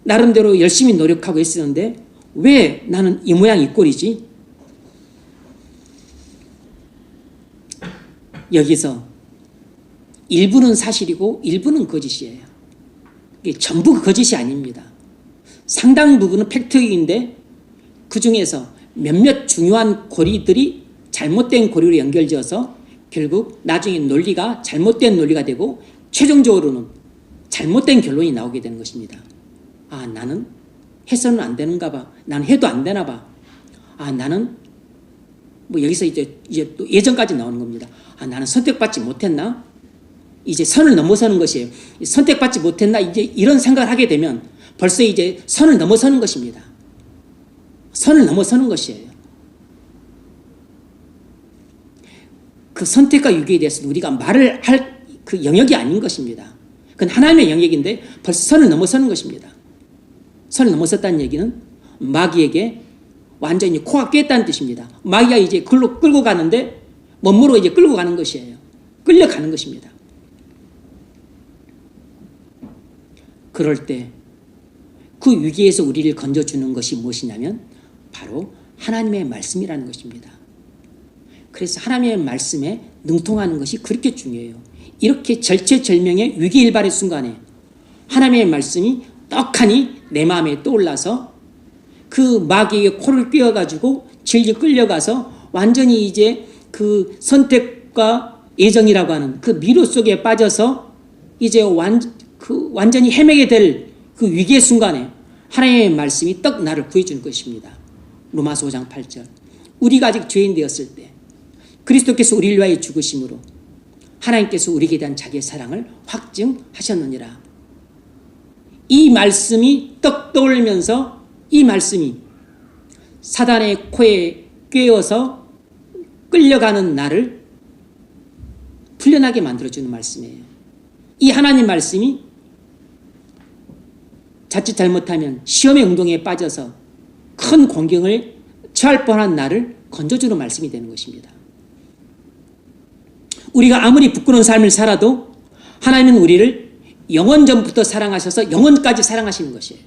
나름대로 열심히 노력하고 있었는데 왜 나는 이 모양 이 꼴이지? 여기서 일부는 사실이고 일부는 거짓이에요. 이게 전부 거짓이 아닙니다. 상당 부분은 팩트인데 그 중에서 몇몇 중요한 고리들이 잘못된 고리로 연결지어서 결국 나중에 논리가 잘못된 논리가 되고 최종적으로는 잘못된 결론이 나오게 되는 것입니다. 아, 나는 해서는 안 되는가 봐. 나는 해도 안 되나 봐. 아, 나는 뭐 여기서 이제 또 예전까지 나오는 겁니다. 아, 나는 선택받지 못했나? 이제 선을 넘어서는 것이에요. 선택받지 못했나? 이제 이런 생각을 하게 되면 벌써 이제 선을 넘어서는 것입니다. 선을 넘어서는 것이에요. 그 선택과 유기에 대해서는 우리가 말을 할 그 영역이 아닌 것입니다. 그건 하나님의 영역인데 벌써 선을 넘어서는 것입니다. 선을 넘어섰다는 얘기는 마귀에게 완전히 코가 꿰었다는 뜻입니다. 마귀가 이제 글로 끌고 가는데 몸으로 이제 끌고 가는 것이에요. 끌려가는 것입니다. 그럴 때 그 위기에서 우리를 건져주는 것이 무엇이냐면 바로 하나님의 말씀이라는 것입니다. 그래서 하나님의 말씀에 능통하는 것이 그렇게 중요해요. 이렇게 절체절명의 위기일발의 순간에 하나님의 말씀이 떡하니 내 마음에 떠올라서 그 마귀의 코를 꿰어가지고 질질 끌려가서 완전히 이제 그 선택과 예정이라고 하는 그 미로 속에 빠져서 이제 완전히 헤매게 될 그 위기의 순간에 하나님의 말씀이 떡 나를 구해주는 것입니다. 로마서 5장 8절. 우리가 아직 죄인 되었을 때 그리스도께서 우리를 위하여 죽으심으로 하나님께서 우리에게 대한 자기의 사랑을 확증하셨느니라. 이 말씀이 떡 떠올리면서 이 말씀이 사단의 코에 꿰어서 끌려가는 나를 풀려나게 만들어주는 말씀이에요. 이 하나님 말씀이 자칫 잘못하면 시험의 운동에 빠져서 큰 공경을 처할 뻔한 나를 건져주는 말씀이 되는 것입니다. 우리가 아무리 부끄러운 삶을 살아도 하나님은 우리를 영원 전부터 사랑하셔서 영원까지 사랑하시는 것이에요.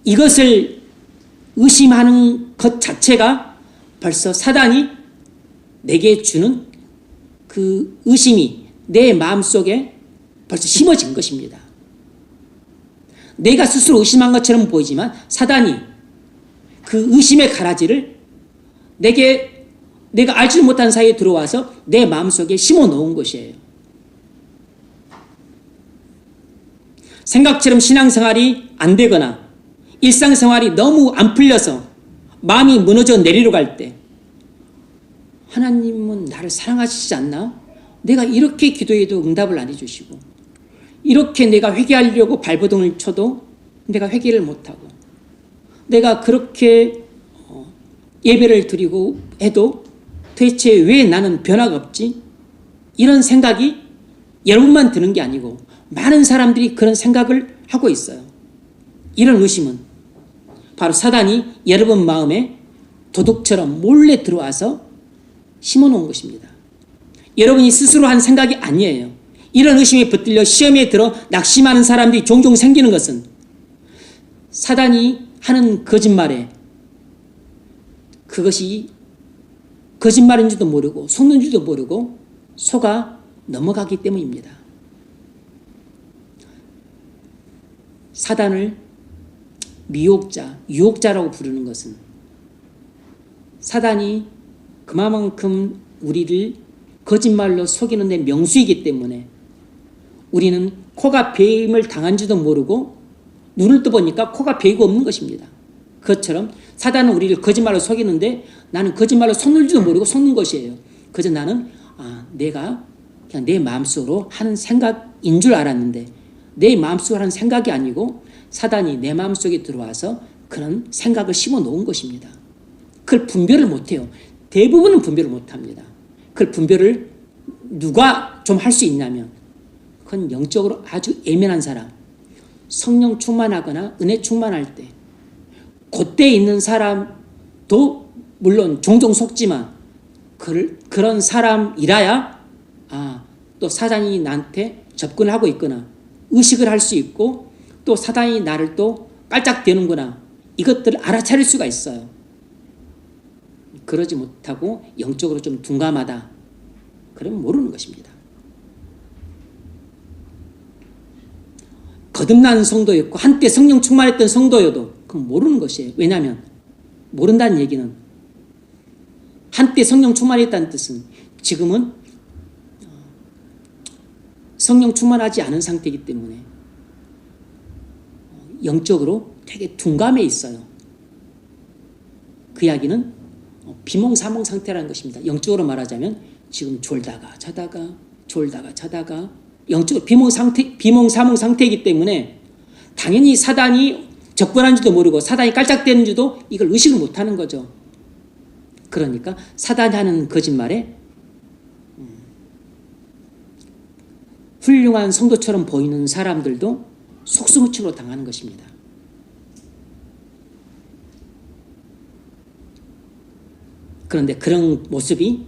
이것을 의심하는 것 자체가 벌써 사단이 내게 주는 그 의심이 내 마음속에 벌써 심어진 것입니다. 내가 스스로 의심한 것처럼 보이지만 사단이 그 의심의 가라지를 내가 알지도 못한 사이에 들어와서 내 마음속에 심어 놓은 것이에요. 생각처럼 신앙생활이 안 되거나 일상생활이 너무 안 풀려서 마음이 무너져 내리러 갈 때 하나님은 나를 사랑하시지 않나? 내가 이렇게 기도해도 응답을 안 해주시고 이렇게 내가 회개하려고 발버둥을 쳐도 내가 회개를 못하고 내가 그렇게 예배를 드리고 해도 도대체 왜 나는 변화가 없지? 이런 생각이 여러분만 드는 게 아니고 많은 사람들이 그런 생각을 하고 있어요. 이런 의심은 바로 사단이 여러분 마음에 도둑처럼 몰래 들어와서 심어놓은 것입니다. 여러분이 스스로 한 생각이 아니에요. 이런 의심에 붙들려 시험에 들어 낙심하는 사람들이 종종 생기는 것은 사단이 하는 거짓말에 그것이 거짓말인지도 모르고 속는지도 모르고 속아 넘어가기 때문입니다. 사단을 미혹자, 유혹자라고 부르는 것은 사단이 그만큼 우리를 거짓말로 속이는 데 명수이기 때문에 우리는 코가 베임을 당한지도 모르고 눈을 떠보니까 코가 베이고 없는 것입니다. 그것처럼 사단은 우리를 거짓말로 속이는데 나는 거짓말로 속는지도 모르고 속는 것이에요. 그래서 나는 내가 그냥 내 마음속으로 하는 생각인 줄 알았는데 내 마음속으로 하는 생각이 아니고 사단이 내 마음속에 들어와서 그런 생각을 심어 놓은 것입니다. 그걸 분별을 못해요. 대부분은 분별을 못합니다. 그걸 분별을 누가 좀 할 수 있냐면 그건 영적으로 아주 예민한 사람, 성령 충만하거나 은혜 충만할 때 그때 있는 사람도 물론 종종 속지만 그런 사람이라야 또 사단이 나한테 접근을 하고 있거나 의식을 할 수 있고 또 사단이 나를 또 깔짝대는구나 이것들을 알아차릴 수가 있어요. 그러지 못하고 영적으로 좀 둔감하다 그러면 모르는 것입니다. 거듭난 성도였고 한때 성령 충만했던 성도여도 그건 모르는 것이에요. 왜냐하면 모른다는 얘기는 한때 성령 충만했다는 뜻은 지금은 성령 충만하지 않은 상태이기 때문에 영적으로 되게 둔감해 있어요. 그 이야기는 비몽사몽 상태라는 것입니다. 영적으로 말하자면 지금 졸다가 자다가 영적으로 비몽사몽 상태이기 때문에 당연히 사단이 접근한지도 모르고 사단이 깔짝대는지도 이걸 의식을 못하는 거죠. 그러니까 사단이 하는 거짓말에 훌륭한 성도처럼 보이는 사람들도 속수무책으로 당하는 것입니다. 그런데 그런 모습이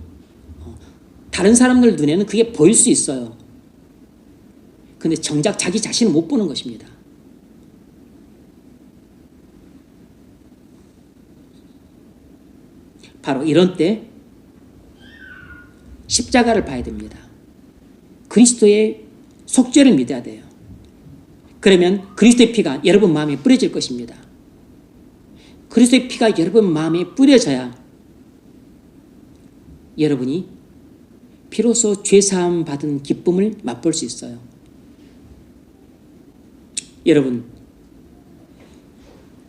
다른 사람들 눈에는 그게 보일 수 있어요. 그런데 정작 자기 자신은 못 보는 것입니다. 바로 이런 때 십자가를 봐야 됩니다. 그리스도의 속죄를 믿어야 돼요. 그러면 그리스도의 피가 여러분 마음에 뿌려질 것입니다. 그리스도의 피가 여러분 마음에 뿌려져야 여러분이 비로소 죄사함 받은 기쁨을 맛볼 수 있어요. 여러분,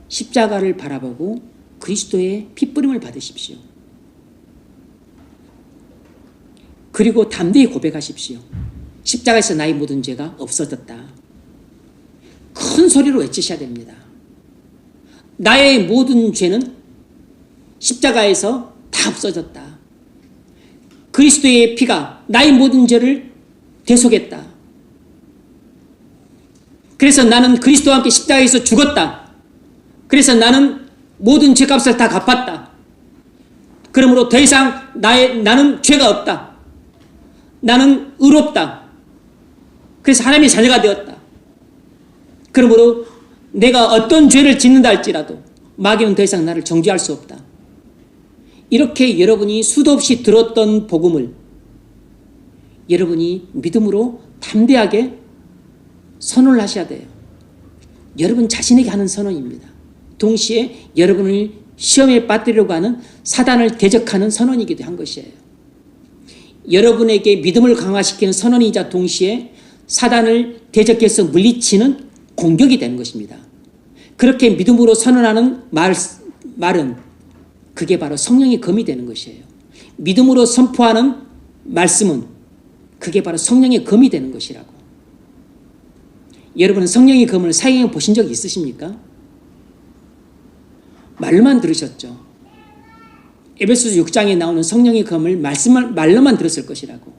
십자가를 바라보고 그리스도의 피뿌림을 받으십시오. 그리고 담대히 고백하십시오. 십자가에서 나의 모든 죄가 없어졌다. 큰 소리로 외치셔야 됩니다. 나의 모든 죄는 십자가에서 다 없어졌다. 그리스도의 피가 나의 모든 죄를 대속했다. 그래서 나는 그리스도와 함께 십자가에서 죽었다. 그래서 나는 모든 죄값을 다 갚았다. 그러므로 더 이상 나는 죄가 없다. 나는 의롭다. 그래서 하나님의 자녀가 되었다. 그러므로 내가 어떤 죄를 짓는다 할지라도 마귀는 더 이상 나를 정죄할 수 없다. 이렇게 여러분이 수도 없이 들었던 복음을 여러분이 믿음으로 담대하게 선언을 하셔야 돼요. 여러분 자신에게 하는 선언입니다. 동시에 여러분을 시험에 빠뜨리려고 하는 사단을 대적하는 선언이기도 한 것이에요. 여러분에게 믿음을 강화시키는 선언이자 동시에 사단을 대적해서 물리치는 공격이 되는 것입니다. 그렇게 믿음으로 선언하는 말은 그게 바로 성령의 검이 되는 것이에요. 믿음으로 선포하는 말씀은 그게 바로 성령의 검이 되는 것이라고. 여러분은 성령의 검을 사용해 보신 적이 있으십니까? 말로만 들으셨죠. 에베소서 6장에 나오는 성령의 검을 말로만 들었을 것이라고.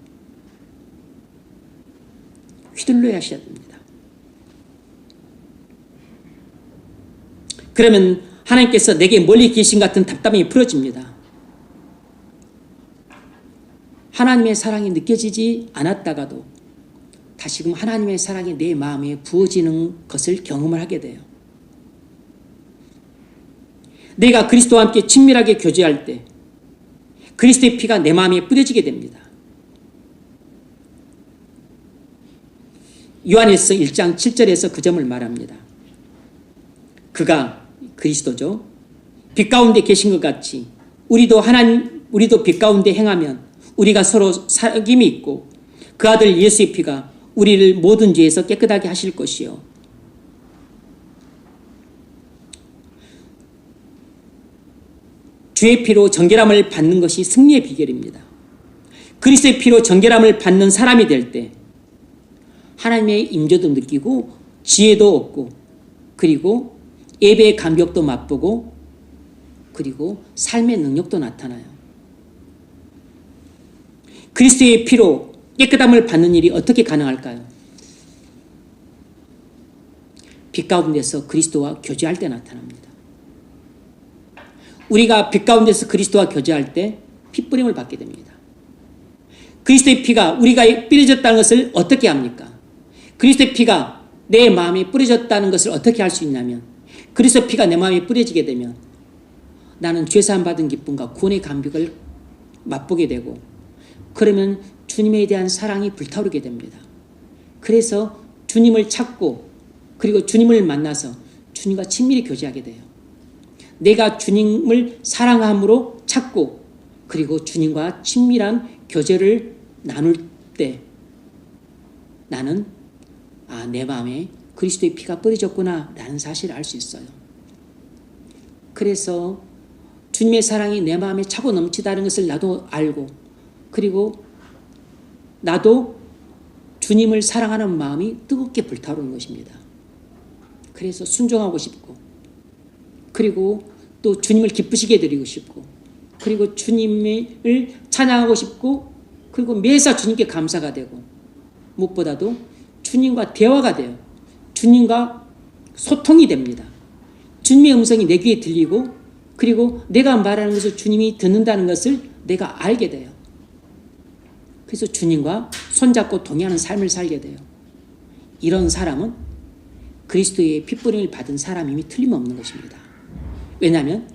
휘둘러야 하셔야 됩니다. 그러면 하나님께서 내게 멀리 계신 같은 답답함이 풀어집니다. 하나님의 사랑이 느껴지지 않았다가도 다시금 하나님의 사랑이 내 마음에 부어지는 것을 경험을 하게 돼요. 내가 그리스도와 함께 친밀하게 교제할 때 그리스도의 피가 내 마음에 뿌려지게 됩니다. 요한일서 1장 7절에서 그 점을 말합니다. 그가 그리스도죠. 빛 가운데 계신 것 같이 우리도 빛 가운데 행하면 우리가 서로 사귐이 있고 그 아들 예수의 피가 우리를 모든 죄에서 깨끗하게 하실 것이요. 주의 피로 정결함을 받는 것이 승리의 비결입니다. 그리스도의 피로 정결함을 받는 사람이 될 때 하나님의 임재도 느끼고 지혜도 얻고 그리고 예배의 감격도 맛보고 그리고 삶의 능력도 나타나요. 그리스도의 피로 깨끗함을 받는 일이 어떻게 가능할까요? 빛 가운데서 그리스도와 교제할 때 나타납니다. 우리가 빛 가운데서 그리스도와 교제할 때 핏부림을 받게 됩니다. 그리스도의 피가 우리가 뿌려졌다는 것을 어떻게 합니까? 그리스도의 피가 내 마음에 뿌려졌다는 것을 어떻게 할 수 있냐면 그리스도의 피가 내 마음에 뿌려지게 되면 나는 죄사함 받은 기쁨과 구원의 감격을 맛보게 되고 그러면 주님에 대한 사랑이 불타오르게 됩니다. 그래서 주님을 찾고 그리고 주님을 만나서 주님과 친밀히 교제하게 돼요. 내가 주님을 사랑함으로 찾고 그리고 주님과 친밀한 교제를 나눌 때 나는 내 마음에 그리스도의 피가 뿌려졌구나 라는 사실을 알 수 있어요. 그래서 주님의 사랑이 내 마음에 차고 넘치다는 것을 나도 알고 그리고 나도 주님을 사랑하는 마음이 뜨겁게 불타오르는 것입니다. 그래서 순종하고 싶고 그리고 또 주님을 기쁘시게 드리고 싶고 그리고 주님을 찬양하고 싶고 그리고 매사 주님께 감사가 되고 무엇보다도 주님과 대화가 돼요. 주님과 소통이 됩니다. 주님의 음성이 내 귀에 들리고 그리고 내가 말하는 것을 주님이 듣는다는 것을 내가 알게 돼요. 그래서 주님과 손잡고 동행하는 삶을 살게 돼요. 이런 사람은 그리스도의 핏부림을 받은 사람임이 틀림없는 것입니다. 왜냐하면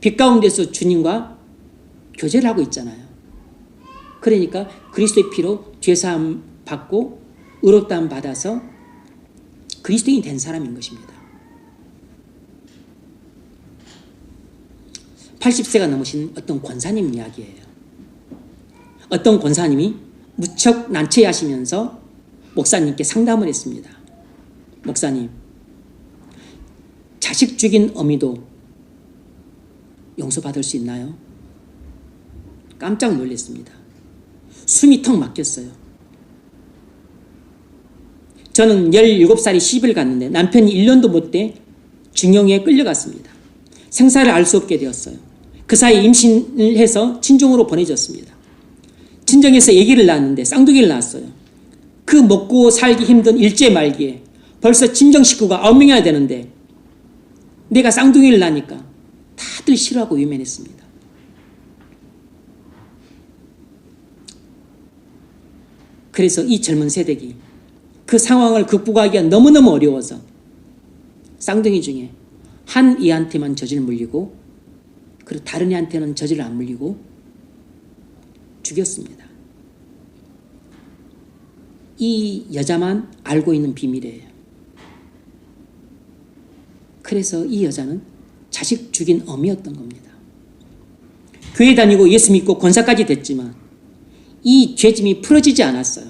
빛 가운데서 주님과 교제를 하고 있잖아요. 그러니까 그리스도의 피로 죄사함 받고 의롭다함 받아서 그리스도인이 된 사람인 것입니다. 80세가 넘으신 어떤 권사님 이야기예요. 어떤 권사님이 무척 난처해하시면서 목사님께 상담을 했습니다. 목사님, 자식 죽인 어미도 용서받을 수 있나요? 깜짝 놀랐습니다. 숨이 턱 막혔어요. 저는 17살이 시집을 갔는데 남편이 1년도 못 돼 중형에 끌려갔습니다. 생사를 알 수 없게 되었어요. 그 사이 임신을 해서 친정으로 보내졌습니다. 친정에서 아기를 낳았는데 쌍둥이를 낳았어요. 그 먹고 살기 힘든 일제 말기에 벌써 친정 식구가 9명이나 되는데 내가 쌍둥이를 낳으니까 다들 싫어하고 외면했습니다. 그래서 이 젊은 세대기 그 상황을 극복하기가 너무너무 어려워서 쌍둥이 중에 한 애한테만 젖을 물리고 그리고 다른 애한테는 젖을 안 물리고 죽였습니다. 이 여자만 알고 있는 비밀이에요. 그래서 이 여자는 자식 죽인 어미였던 겁니다. 교회 다니고 예수 믿고 권사까지 됐지만 이 죄짐이 풀어지지 않았어요.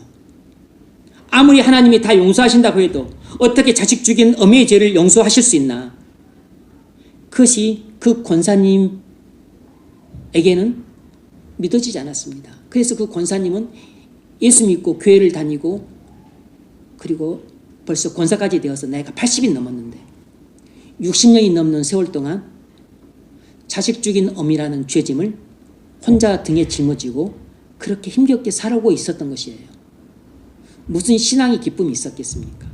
아무리 하나님이 다 용서하신다고 해도 어떻게 자식 죽인 어미의 죄를 용서하실 수 있나? 그것이 그 권사님에게는 믿어지지 않았습니다. 그래서 그 권사님은 예수 믿고 교회를 다니고 그리고 벌써 권사까지 되어서 나이가 80이 넘었는데 60년이 넘는 세월 동안 자식 죽인 어미라는 죄짐을 혼자 등에 짊어지고 그렇게 힘겹게 살아오고 있었던 것이에요. 무슨 신앙의 기쁨이 있었겠습니까?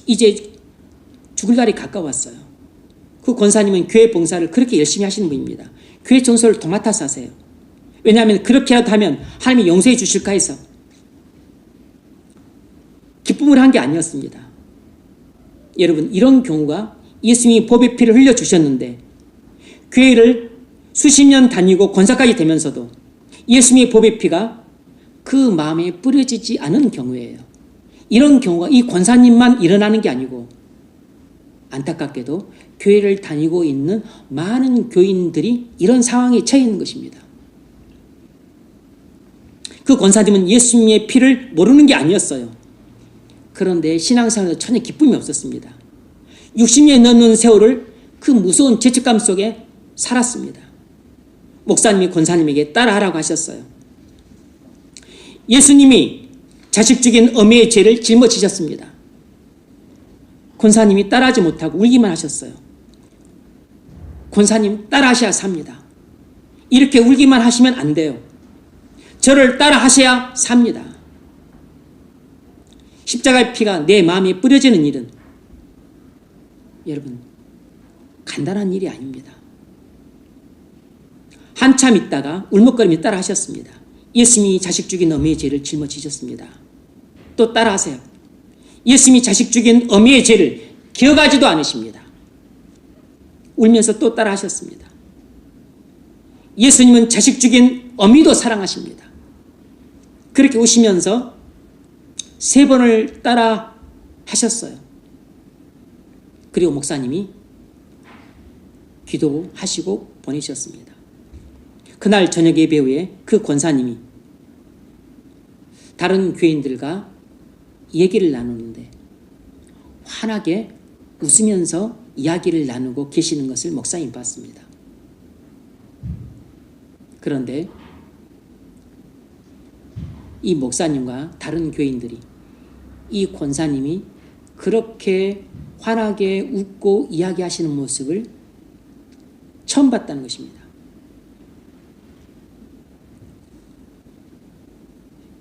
이제 죽을 날이 가까웠어요. 그 권사님은 교회 봉사를 그렇게 열심히 하시는 분입니다. 교회 청소를 도맡아서 하세요. 왜냐하면 그렇게라도 하면 하나님이 용서해 주실까 해서 기쁨을 한 게 아니었습니다. 여러분, 이런 경우가 예수님이 법의 피를 흘려주셨는데 교회를 수십 년 다니고 권사까지 되면서도 예수님의 법의 피가 그 마음에 뿌려지지 않은 경우예요. 이런 경우가 이 권사님만 일어나는 게 아니고 안타깝게도 교회를 다니고 있는 많은 교인들이 이런 상황에 처해 있는 것입니다. 그 권사님은 예수님의 피를 모르는 게 아니었어요. 그런데 신앙생활에서 전혀 기쁨이 없었습니다. 60년이 넘는 세월을 그 무서운 죄책감 속에 살았습니다. 목사님이 권사님에게 따라하라고 하셨어요. 예수님이 자식 죽인 어미의 죄를 짊어지셨습니다. 권사님이 따라하지 못하고 울기만 하셨어요. 권사님 따라하셔야 삽니다. 이렇게 울기만 하시면 안 돼요. 저를 따라하셔야 삽니다. 십자가의 피가 내 마음에 뿌려지는 일은 여러분 간단한 일이 아닙니다. 한참 있다가 울먹거리며 따라 하셨습니다. 예수님이 자식 죽인 어미의 죄를 짊어지셨습니다. 또 따라 하세요. 예수님이 자식 죽인 어미의 죄를 기억하지도 않으십니다. 울면서 또 따라 하셨습니다. 예수님은 자식 죽인 어미도 사랑하십니다. 그렇게 우시면서 3번을 따라 하셨어요. 그리고 목사님이 기도하시고 보내셨습니다. 그날 저녁 예배 후에 그 권사님이 다른 교인들과 얘기를 나누는데 환하게 웃으면서 이야기를 나누고 계시는 것을 목사님 봤습니다. 그런데 이 목사님과 다른 교인들이 이 권사님이 그렇게 환하게 웃고 이야기하시는 모습을 처음 봤다는 것입니다.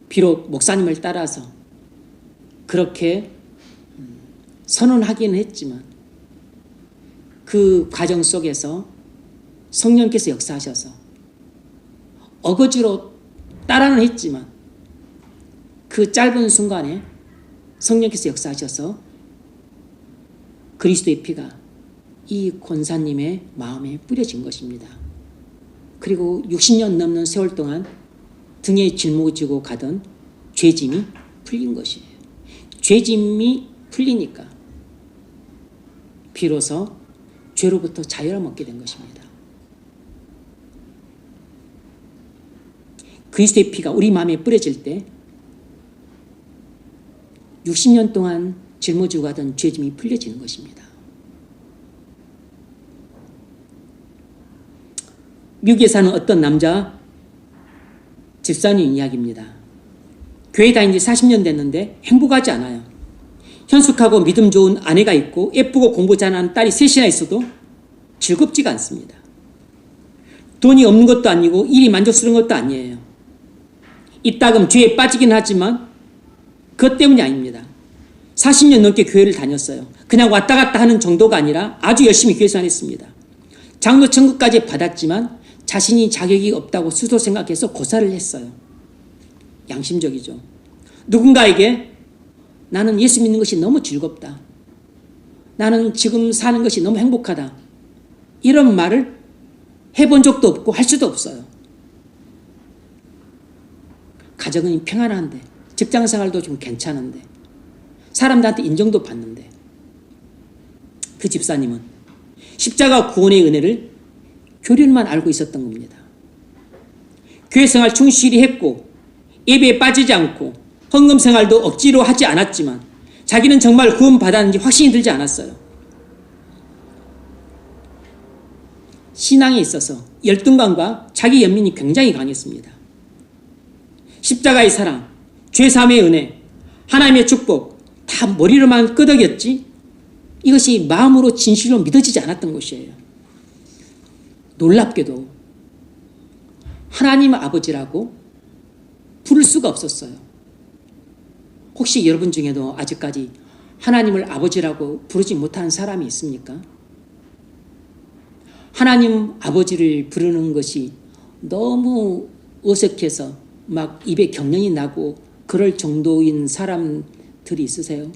비록 목사님을 따라서 그렇게 선언하기는 했지만 그 과정 속에서 성령께서 역사하셔서 어거지로 따라는 했지만 그 짧은 순간에 성령께서 역사하셔서 그리스도의 피가 이 권사님의 마음에 뿌려진 것입니다. 그리고 60년 넘는 세월 동안 등에 짊어지고 가던 죄짐이 풀린 것이에요. 죄짐이 풀리니까 비로소 죄로부터 자유를 얻게 된 것입니다. 그리스도의 피가 우리 마음에 뿌려질 때 60년 동안 짊어지고 가던 죄짐이 풀려지는 것입니다. 미국에 사는 어떤 남자 집사님 이야기입니다. 교회 다닌 지 40년 됐는데 행복하지 않아요. 현숙하고 믿음 좋은 아내가 있고 예쁘고 공부 잘하는 딸이 셋이나 있어도 즐겁지가 않습니다. 돈이 없는 것도 아니고 일이 만족스러운 것도 아니에요. 이따금 죄에 빠지긴 하지만 그것 때문이 아닙니다. 40년 넘게 교회를 다녔어요. 그냥 왔다 갔다 하는 정도가 아니라 아주 열심히 교회 생활했습니다. 장로 천국까지 받았지만 자신이 자격이 없다고 스스로 생각해서 고사를 했어요. 양심적이죠. 누군가에게 나는 예수 믿는 것이 너무 즐겁다. 나는 지금 사는 것이 너무 행복하다. 이런 말을 해본 적도 없고 할 수도 없어요. 가정은 평안한데, 직장생활도 좀 괜찮은데, 사람들한테 인정도 받는데, 그 집사님은 십자가 구원의 은혜를 교리만 알고 있었던 겁니다. 교회 생활 충실히 했고 예배에 빠지지 않고 헌금 생활도 억지로 하지 않았지만 자기는 정말 구원받았는지 확신이 들지 않았어요. 신앙에 있어서 열등감과 자기 연민이 굉장히 강했습니다. 십자가의 사랑, 죄사함의 은혜, 하나님의 축복 다 머리로만 끄덕였지 이것이 마음으로 진실로 믿어지지 않았던 것이에요. 놀랍게도 하나님 아버지라고 부를 수가 없었어요. 혹시 여러분 중에도 아직까지 하나님을 아버지라고 부르지 못하는 사람이 있습니까? 하나님 아버지를 부르는 것이 너무 어색해서 막 입에 경련이 나고 그럴 정도인 사람들이 있으세요?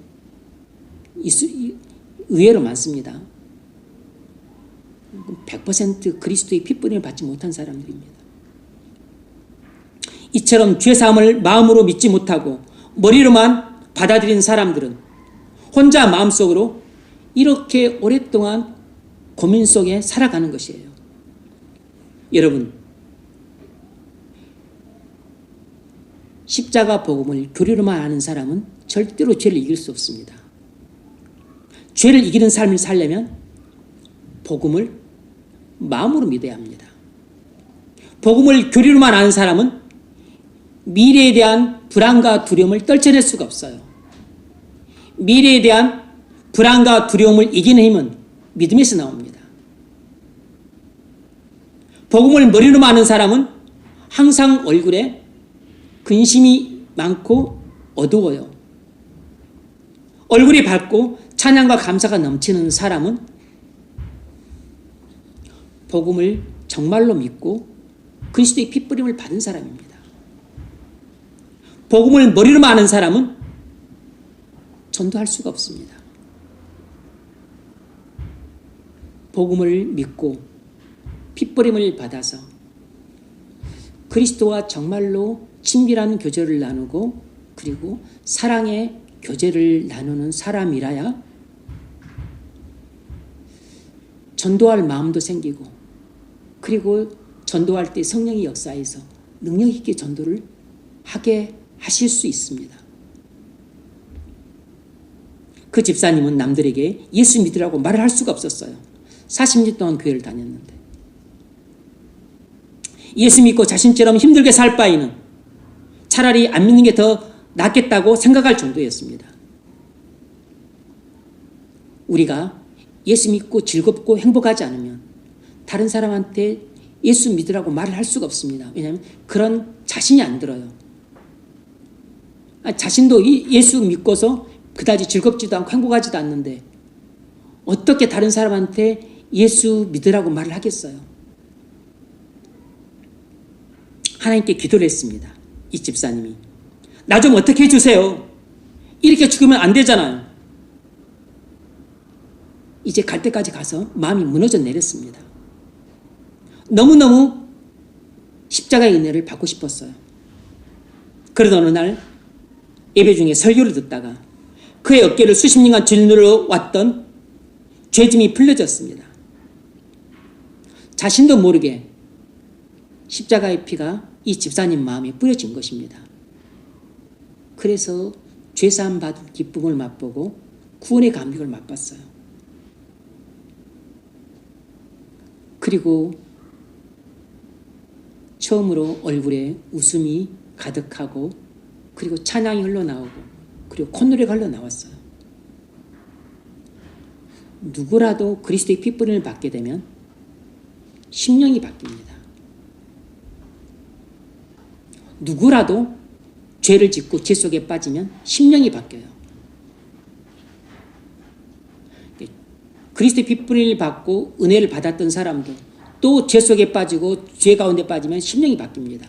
의외로 많습니다. 100% 그리스도의 핏뿌림을 받지 못한 사람들입니다. 이처럼 죄사함을 마음으로 믿지 못하고 머리로만 받아들인 사람들은 혼자 마음속으로 이렇게 오랫동안 고민 속에 살아가는 것이에요. 여러분, 십자가 복음을 교리로만 아는 사람은 절대로 죄를 이길 수 없습니다. 죄를 이기는 삶을 살려면 복음을 마음으로 믿어야 합니다. 복음을 교리로만 아는 사람은 미래에 대한 불안과 두려움을 떨쳐낼 수가 없어요. 미래에 대한 불안과 두려움을 이기는 힘은 믿음에서 나옵니다. 복음을 머리로만 아는 사람은 항상 얼굴에 근심이 많고 어두워요. 얼굴이 밝고 찬양과 감사가 넘치는 사람은 복음을 정말로 믿고 그리스도의 핏뿌림을 받은 사람입니다. 복음을 머리로만 아는 사람은 전도할 수가 없습니다. 복음을 믿고 핏뿌림을 받아서 그리스도와 정말로 친밀한 교제를 나누고 그리고 사랑의 교제를 나누는 사람이라야 전도할 마음도 생기고 그리고 전도할 때 성령의 역사에서 능력 있게 전도를 하게 하실 수 있습니다. 그 집사님은 남들에게 예수 믿으라고 말을 할 수가 없었어요. 40년 동안 교회를 다녔는데 예수 믿고 자신처럼 힘들게 살 바에는 차라리 안 믿는 게 더 낫겠다고 생각할 정도였습니다. 우리가 예수 믿고 즐겁고 행복하지 않으면 다른 사람한테 예수 믿으라고 말을 할 수가 없습니다. 왜냐하면 그런 자신이 안 들어요. 자신도 예수 믿고서 그다지 즐겁지도 않고 행복하지도 않는데 어떻게 다른 사람한테 예수 믿으라고 말을 하겠어요? 하나님께 기도를 했습니다. 이 집사님이 나 좀 어떻게 해주세요. 이렇게 죽으면 안 되잖아요. 이제 갈 때까지 가서 마음이 무너져 내렸습니다. 너무너무 십자가의 은혜를 받고 싶었어요. 그러던 어느 날 예배 중에 설교를 듣다가 그의 어깨를 수십 년간 짓누르 왔던 죄짐이 풀려졌습니다. 자신도 모르게 십자가의 피가 이 집사님 마음에 뿌려진 것입니다. 그래서 죄사함 받은 기쁨을 맛보고 구원의 감격을 맛봤어요. 그리고 처음으로 얼굴에 웃음이 가득하고 그리고 찬양이 흘러나오고 그리고 콧노래가 흘러나왔어요. 누구라도 그리스도의 핏뿌림을 받게 되면 심령이 바뀝니다. 누구라도 죄를 짓고 죄 속에 빠지면 심령이 바뀌어요. 그리스도의 핏뿌림을 받고 은혜를 받았던 사람도 또 죄 속에 빠지고 죄 가운데 빠지면 심령이 바뀝니다.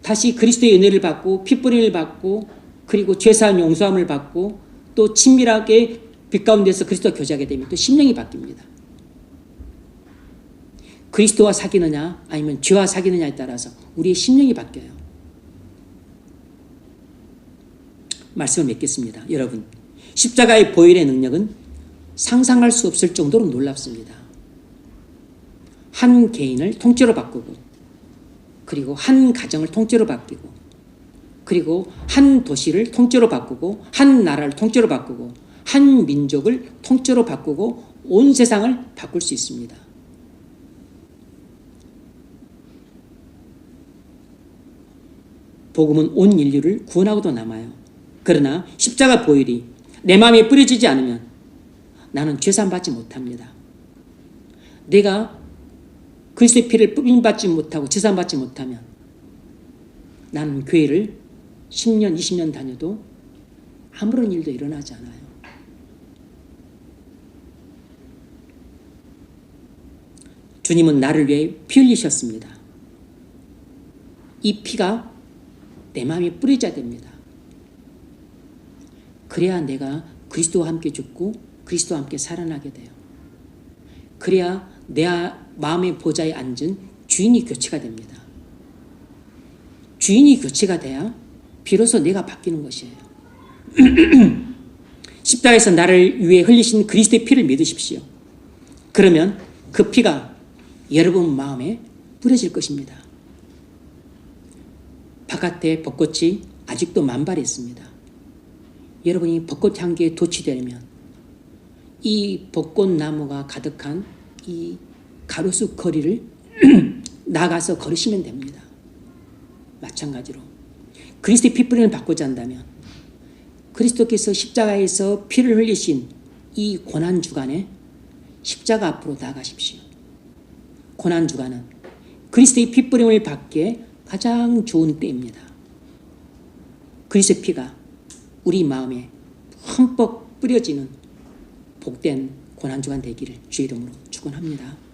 다시 그리스도의 은혜를 받고 핏뿌림을 받고 그리고 죄사함 용서함을 받고 또 친밀하게 빛 가운데서 그리스도와 교제하게 되면 또 심령이 바뀝니다. 그리스도와 사귀느냐 아니면 죄와 사귀느냐에 따라서 우리의 심령이 바뀌어요. 말씀을 맺겠습니다. 여러분, 십자가의 보혈의 능력은 상상할 수 없을 정도로 놀랍습니다. 한 개인을 통째로 바꾸고, 그리고 한 가정을 통째로 바뀌고, 그리고 한 도시를 통째로 바꾸고, 한 나라를 통째로 바꾸고, 한 민족을 통째로 바꾸고, 온 세상을 바꿀 수 있습니다. 복음은 온 인류를 구원하고도 남아요. 그러나 십자가 보혈이 내 마음에 뿌려지지 않으면 나는 죄사함 받지 못합니다. 내가 그리스도의 피를 뿌림받지 못하고 죄사함 받지 못하면 나는 교회를 10년, 20년 다녀도 아무런 일도 일어나지 않아요. 주님은 나를 위해 피 흘리셨습니다. 이 피가 내 마음에 뿌려져야 됩니다. 그래야 내가 그리스도와 함께 죽고 그리스도와 함께 살아나게 돼요. 그래야 내 마음의 보좌에 앉은 주인이 교체가 됩니다. 주인이 교체가 돼야 비로소 내가 바뀌는 것이에요. 십자가에서 나를 위해 흘리신 그리스도의 피를 믿으십시오. 그러면 그 피가 여러분 마음에 뿌려질 것입니다. 바깥에 벚꽃이 아직도 만발해 있습니다. 여러분이 벚꽃 향기에 도취되면 이 벚꽃나무가 가득한 이 가로수 거리를 나가서 걸으시면 됩니다. 마찬가지로 그리스도의 피 뿌림을 받고자 한다면 그리스도께서 십자가에서 피를 흘리신 이 고난주간에 십자가 앞으로 나아가십시오. 고난주간은 그리스도의 피 뿌림을 받기에 가장 좋은 때입니다. 그리스도의 피가 우리 마음에 흠뻑 뿌려지는 복된 고난주간 되기를 주의 이름으로 축원합니다.